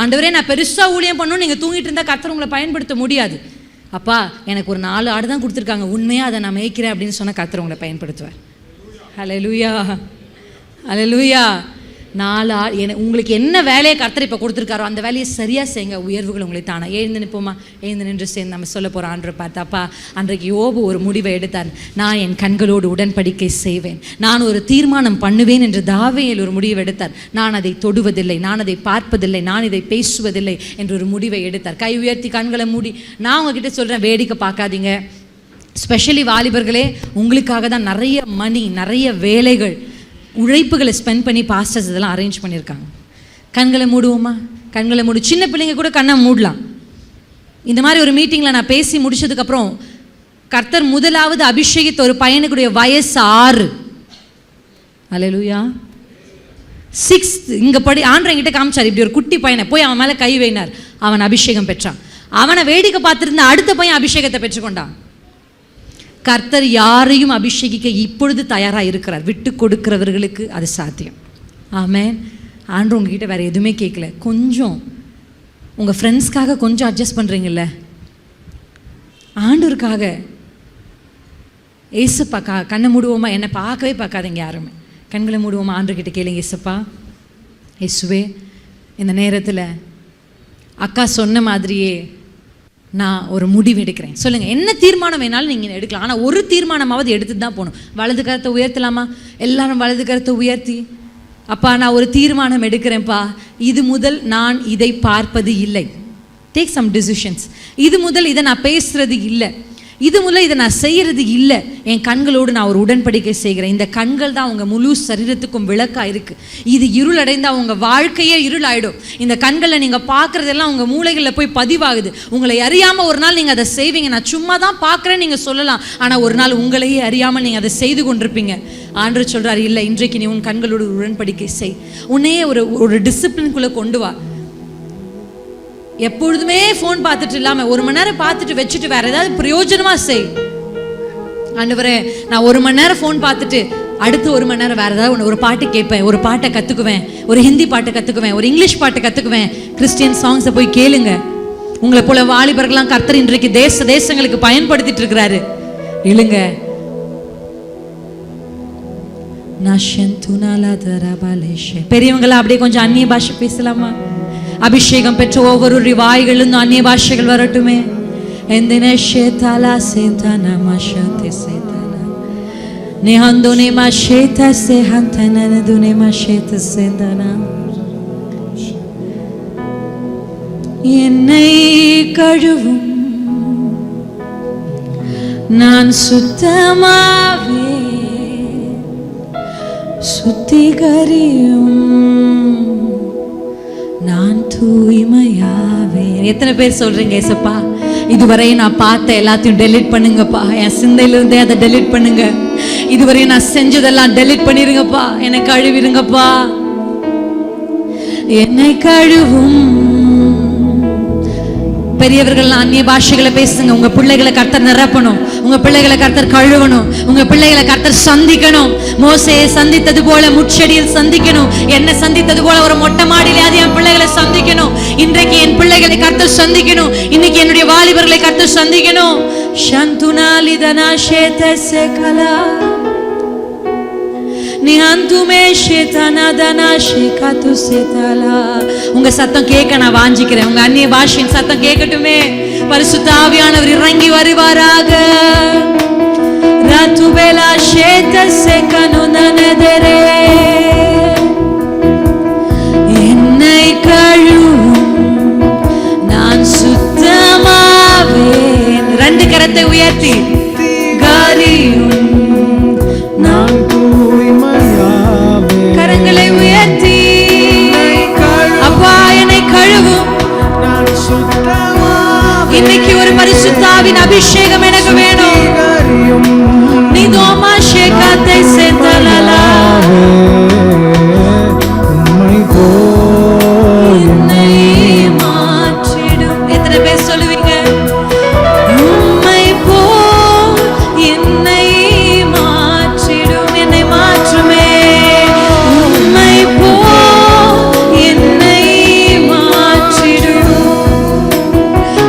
ஆண்டவரே நான் பெருசா ஊழியம் பண்ணணும், நீங்க தூங்கிட்டு இருந்தா கர்த்தர் உங்களை பயன்படுத்த முடியாது. அப்பா எனக்கு ஒரு 4 ஆடு தான் கொடுத்துருக்காங்க, உண்மையா அதை நான் மேய்க்கிறேன் அப்படின்னு சொன்ன கர்த்தர் உங்களை பயன்படுத்துவார். ஹல்லேலூயா, ஹல்லேலூயா. 4 ஆடு உங்களுக்கு என்ன வேலையை கர்த்தர் இப்போ கொடுத்துருக்காரோ அந்த வேலையை சரியாக செய்யுங்க, உயர்வுகள் உங்களை தானே. எழுந்து நிற்போமா? எழுந்து நின்று சேர்ந்து நம்ம சொல்ல போகிற ஆண்டரை பார்த்தாப்பா, அன்றைக்கு யோபு ஒரு முடிவை எடுத்தார். நான் என் கண்களோடு உடன்படிக்கை செய்வேன், நான் ஒரு தீர்மானம் பண்ணுவேன் என்று தாவீது ஒரு முடிவை எடுத்தார். நான் அதை தொடுவதில்லை, நான் அதை பார்ப்பதில்லை, நான் இதை பேசுவதில்லை என்று ஒரு முடிவை எடுத்தார். கை உயர்த்தி கண்களை மூடி. நான் உங்ககிட்ட சொல்கிறேன், வேடிக்கை பார்க்காதீங்க. ஸ்பெஷலி வாலிபர்களே, உங்களுக்காக தான் நிறைய மணி, நிறைய வேலைகள், உழைப்புகளை ஸ்பெண்ட் பண்ணி பாஸ்டர்ஸ் இதெல்லாம் அரேஞ்ச் பண்ணியிருக்காங்க. கண்களை மூடுவோமா? கண்களை மூடு. சின்ன பிள்ளைங்க கூட கண்ணை மூடலாம். இந்த மாதிரி ஒரு மீட்டிங்கில் நான் பேசி முடிச்சதுக்கப்புறம் கர்த்தர் முதலாவது அபிஷேகித்த ஒரு பையனுக்குடைய வயசு 6. அல்லேலூயா. 6th இங்கே ஆண்டவங்கிட்ட காமிச்சார். இப்படி ஒரு குட்டி பையனை போய் அவன் மேலே கை வைனார். அவன் அபிஷேகம் பெற்றான். அவனை வேடிக்கை பார்த்துருந்த அடுத்த பையன் அபிஷேகத்தை பெற்றுக்கொண்டான். கர்த்தர் யாரையும் அபிஷேகிக்க இப்பொழுது தயாராக இருக்கிறார். விட்டு கொடுக்கிறவர்களுக்கு அது சாத்தியம். ஆமென். ஆண்டவர் உங்ககிட்ட வேறு எதுவுமே கேட்கல. கொஞ்சம் உங்கள் ஃப்ரெண்ட்ஸ்க்காக கொஞ்சம் அட்ஜஸ்ட் பண்ணுறீங்கல்ல, ஆண்டவருக்காக. ஏசப்பா கண்ணை மூடுவோமா? என்னை பார்க்கவே பார்க்காதீங்க யாருமே. கண்களை மூடுவோமா? ஆண்டவர்கிட்ட கேளுங்க. ஏசப்பா, இயேசுவே, இந்த நேரத்தில் அக்கா சொன்ன மாதிரியே நான் ஒரு முடிவு எடுக்கிறேன். சொல்லுங்கள், என்ன தீர்மானம் வேணாலும் நீங்கள் எடுக்கலாம், ஆனால் ஒரு தீர்மானமாவது எடுத்து தான் போகணும். வலது கரத்தை உயர்த்தலாமா? எல்லாரும் வலது கரத்தை உயர்த்தி, அப்பா நான் ஒரு தீர்மானம் எடுக்கிறேன்ப்பா, இது முதல் நான் இதை பார்ப்பது இல்லை. Take some decisions. இது முதல் இதை நான் பேசுறது இல்லை, இது முதல்ல இதை நான் செய்கிறது இல்லை. என் கண்களோடு நான் ஒரு உடன்படிக்கை செய்கிறேன். இந்த கண்கள் தான் உங்கள் முழு சரீரத்துக்கும் விளக்காக இருக்குது. இது இருள் அடைந்தால் உங்கள் வாழ்க்கையே இருள் ஆகிடும். இந்த கண்களை நீங்கள் பார்க்குறதெல்லாம் உங்கள் மூளைகளில் போய் பதிவாகுது. உங்களை அறியாமல் ஒரு நாள் நீங்கள் அதை செய்வீங்க. நான் சும்மா தான் பார்க்குறேன்னு நீங்கள் சொல்லலாம், ஆனால் ஒரு நாள் உங்களையே அறியாமல் நீங்கள் அதை செய்து கொண்டிருப்பீங்க. ஆண்டவர் சொல்கிறார், இல்லை, இன்றைக்கு நீ உன் கண்களோடு உடன்படிக்கை செய். உன்னையே ஒரு டிசிப்ளின்குள்ளே கொண்டு வா. எப்பொழுதுமே ஃபோன் பார்த்துட்டு இல்லாமல் 1 மணி நேரம் பார்த்துட்டு வச்சுட்டு வேற ஏதாவது பிரயோஜனமாக செய். ஆண்டவரே, நான் 1 மணி நேரம் ஃபோன் பார்த்துட்டு அடுத்து 1 மணி நேரம் வேற ஏதாவது ஒரு பாட்டு கேட்பேன், ஒரு பாட்டை கற்றுக்குவேன், ஒரு ஹிந்தி பாட்டை கற்றுக்குவேன், ஒரு இங்கிலீஷ் பாட்டை கற்றுக்குவேன். கிறிஸ்டியன் சாங்ஸை போய் கேளுங்க. உங்களை போல வாலிபர்கள்லாம் கர்த்தர் இன்றைக்கு தேசங்களுக்கு பயன்படுத்திட்டு இருக்கிறாரு. எழுங்க. பெரியவங்களா அப்படியே கொஞ்சம் அந்நிய பாஷை பேசலாமா? அபிஷேகம் பெற்ற ஒவ்வொரு வாய்களும் அந்நிய பாஷைகள் வரட்டுமே. என்னை கழுவும், நான் சுத்தமாவே, சுத்திகரியும், நான் தூய்மையாவே. எத்தனை பேர் சொல்றீங்க, ஏசப்பா இதுவரை நான் பார்த்த எல்லாத்தையும் டெலிட் பண்ணுங்கப்பா, என் சிந்தையிலிருந்தே அதை டெலிட் பண்ணுங்க. இதுவரை நான் செஞ்சதெல்லாம் டெலிட் பண்ணிருங்கப்பா, என்னை கழுவிருங்கப்பா, என்னை கழுவும். பெரியவர்கள் அந்நிய பாஷைகளை பேசுங்க. உங்க பிள்ளைகளை கர்த்தர் நிரப்பணும், உங்க பிள்ளைகளை கர்த்தர் கழுவணும், உங்க பிள்ளைகளை கர்த்தர் சந்திக்கணும். மோசேயை சந்தித்தது போல முட்செடியில் சந்திக்கணும். என்ன சந்தித்தது போல ஒரு மொட்டை மாடியிலாவது என் பிள்ளைகளை சந்திக்கணும். இன்றைக்கு என் பிள்ளைகளை கர்த்தர் சந்திக்கணும். இன்னைக்கு என்னுடைய வாலிபர்களை கர்த்தர் சந்திக்கணும். சந்துனாலிதனா சேதசேகலா உங்க சத்தம் கேட்க நான் வாஞ்சிக்கிறேன். உங்க அந்நிய பாஷையின் சத்தம் கேட்கட்டுமே. பரிசுத்த ஆவியானவர் இறங்கி வருவாராக. என்னை உயர்த்தி காரியம் நான் தூய்மையாவே கரங்களை உயர்த்தி அப்பா என்னை கழுவும். நான் சுத்தமாவே இன்னைக்கு ஒரு பரிசுத்தாவின் அபிஷேகம் எனக்கு வேணும். நீ தோமா ஷேகாத்தை செந்தலலா உம்மை போல் என்னை மாற்றிடும். எத்தனை பேர் சொல்லுவீங்க? உம்மை போல் என்னை மாற்றிடும். என்னை மாற்றுமே. உம்மை போல் என்னை மாற்றிடும்.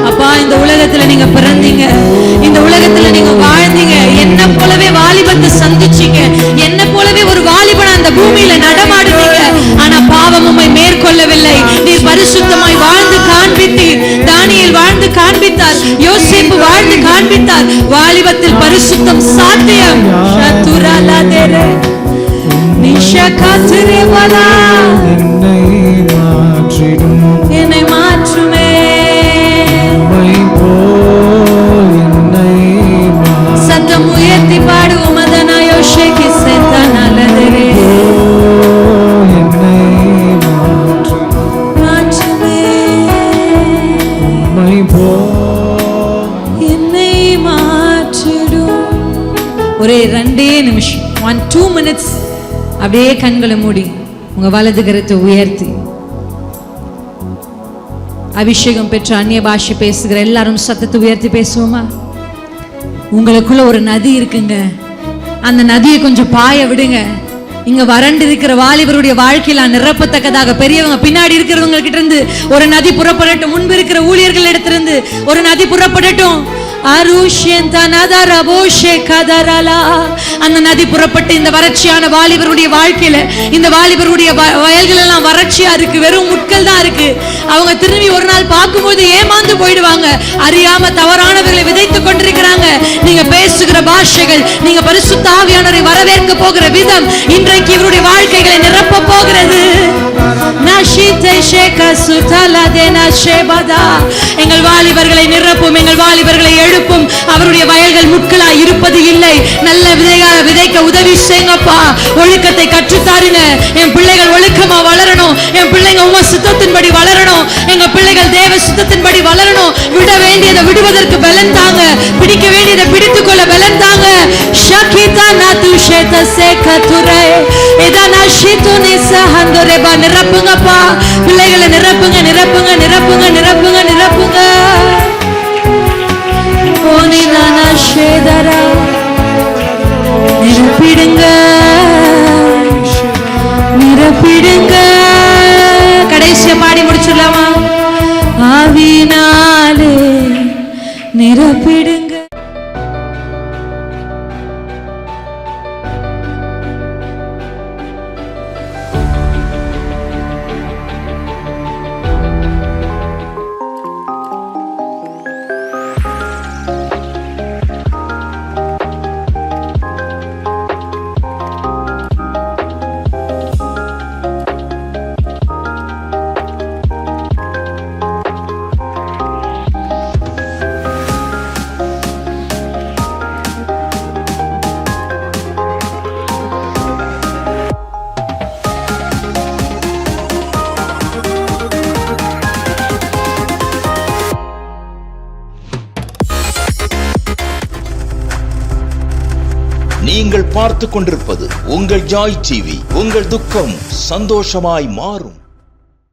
அப்பா இந்த உலகத்துல நீங்க பிறந்தீங்க, இந்த உலகத்துல நீங்க வாழ்ந்தீங்க, என்ன போலவே வாலிபத்தை சந்திச்சீங்க, என்ன போலவே ஒரு வாலிபன் அந்த பூமியில நடமாடுவீங்க. ஆனா பாவம் உம்மை மேற்கொள்ளவில்லை. நீர் பரிசுத்தமாய் வாழ்ந்து காண்பித்தீர். தானியேல் வாழ்ந்து காண்பித்தார், யோசேப்பு வாழ்ந்து காண்பித்தார். வாலிபத்தில் பரிசுத்தம் சாத்தியம். சத்துராலாதேரே நிஷகாத்ரேவலா என்னை மாற்றிடும் என்னை மாற்றுமே. உம்மை போல் என்னை மாற்றிடும் சத்தம் உயர்த்தி பாடுவோம். அதனா யோஷேகி செந்தனாலதேரே என்னை மாற்றிடும் மாற்றுமே. உம்மை போல் என்னை மாற்றிடும். ஒரே 2 நிமிஷம் 1-2 minutes அப்படியே கண்களை மூடி உங்க வலது கரத்தை உயர்த்தி அபிஷேகம் பெற்ற அந்நிய பாஷை பேசுகிற எல்லாரும் சத்தத்தை உயர்த்தி பேசுவோமா? உங்களுக்குள்ள ஒரு நதி இருக்குங்க. அந்த நதியை கொஞ்சம் பாய விடுங்க. இங்க வறண்டு இருக்கிற வாலிபருடைய வாழ்க்கையில நிரப்பத்தக்கதாக பெரியவங்க பின்னாடி இருக்கிறவங்க கிட்ட இருந்து ஒரு நதி புறப்படட்டும். முன்பு இருக்கிற ஊழியர்கள் இடத்திலிருந்து ஒரு நதி புறப்படட்டும். அந்த நதி புறப்பட்டு இந்த வறட்சியான வாலிபருடைய வாழ்க்கையில, இந்த வாலிபருடைய வயல்கள் எல்லாம் வறட்சியா இருக்கு, வெறும் முட்கள் தான் இருக்கு. அவங்க திரும்பி ஒரு நாள் பார்க்கும்போது ஏமாந்து போயிடுவாங்க. அறியாம தவறானவர்களை விதைத்துக் கொண்டிருக்கிறாங்க. நீங்க பேசுகிற பாஷைகள், நீங்க பரிசுத்த ஆவியானவரை வரவேற்க போகிற விதம் இன்றைக்கு இவருடைய வாழ்க்கைகளை நிரப்ப போகிறது. எங்கள் வாலிபர்களை நிரப்பும், எங்கள் வாலிபர்களை எழுப்பும். அவருடைய வயல்கள் முட்களாய் இருப்பது இல்லை. நல்ல விதைக்க உதவி செய்யுங்கப்பா. ஒழுக்கத்தை கற்றுத்தாருங்க. என் பிள்ளைகள் ஒழுக்கமா வளரணும். என் பிள்ளைங்க உம சுத்தத்தின்படி வளரணும். எங்க பிள்ளைகள் தேவ சுத்தத்தின்படி வளரணும். விட வேண்டியதை விடுவதற்கு பலன் தாங்க. பிடிக்க வேண்டியதை பிடித்துக் கொள்ள பலன் தாங்க. ஷகிதா நாது ஷேத சேகதுரே இதனா ஷிதுனி சஹந்தரேபா. நிரப்புங்கப்பா. பிள்ளைகளை நிரப்புங்க, நிரப்புங்க, நிரப்புங்க, நிரப்புங்க, நிரப்புங்க. ஓனி நானா ஷேதரா நிரப்பிடுங்க, நிரப்பிடுங்க. கடைசியா பாடி முடிச்சிடலாமா? ஆவினாலே நிரப்பிடுங்க. நீங்கள் பார்த்து கொண்டிருப்பது உங்கள் ஜாய் டிவி. உங்கள் துக்கம் சந்தோஷமாய் மாறும்.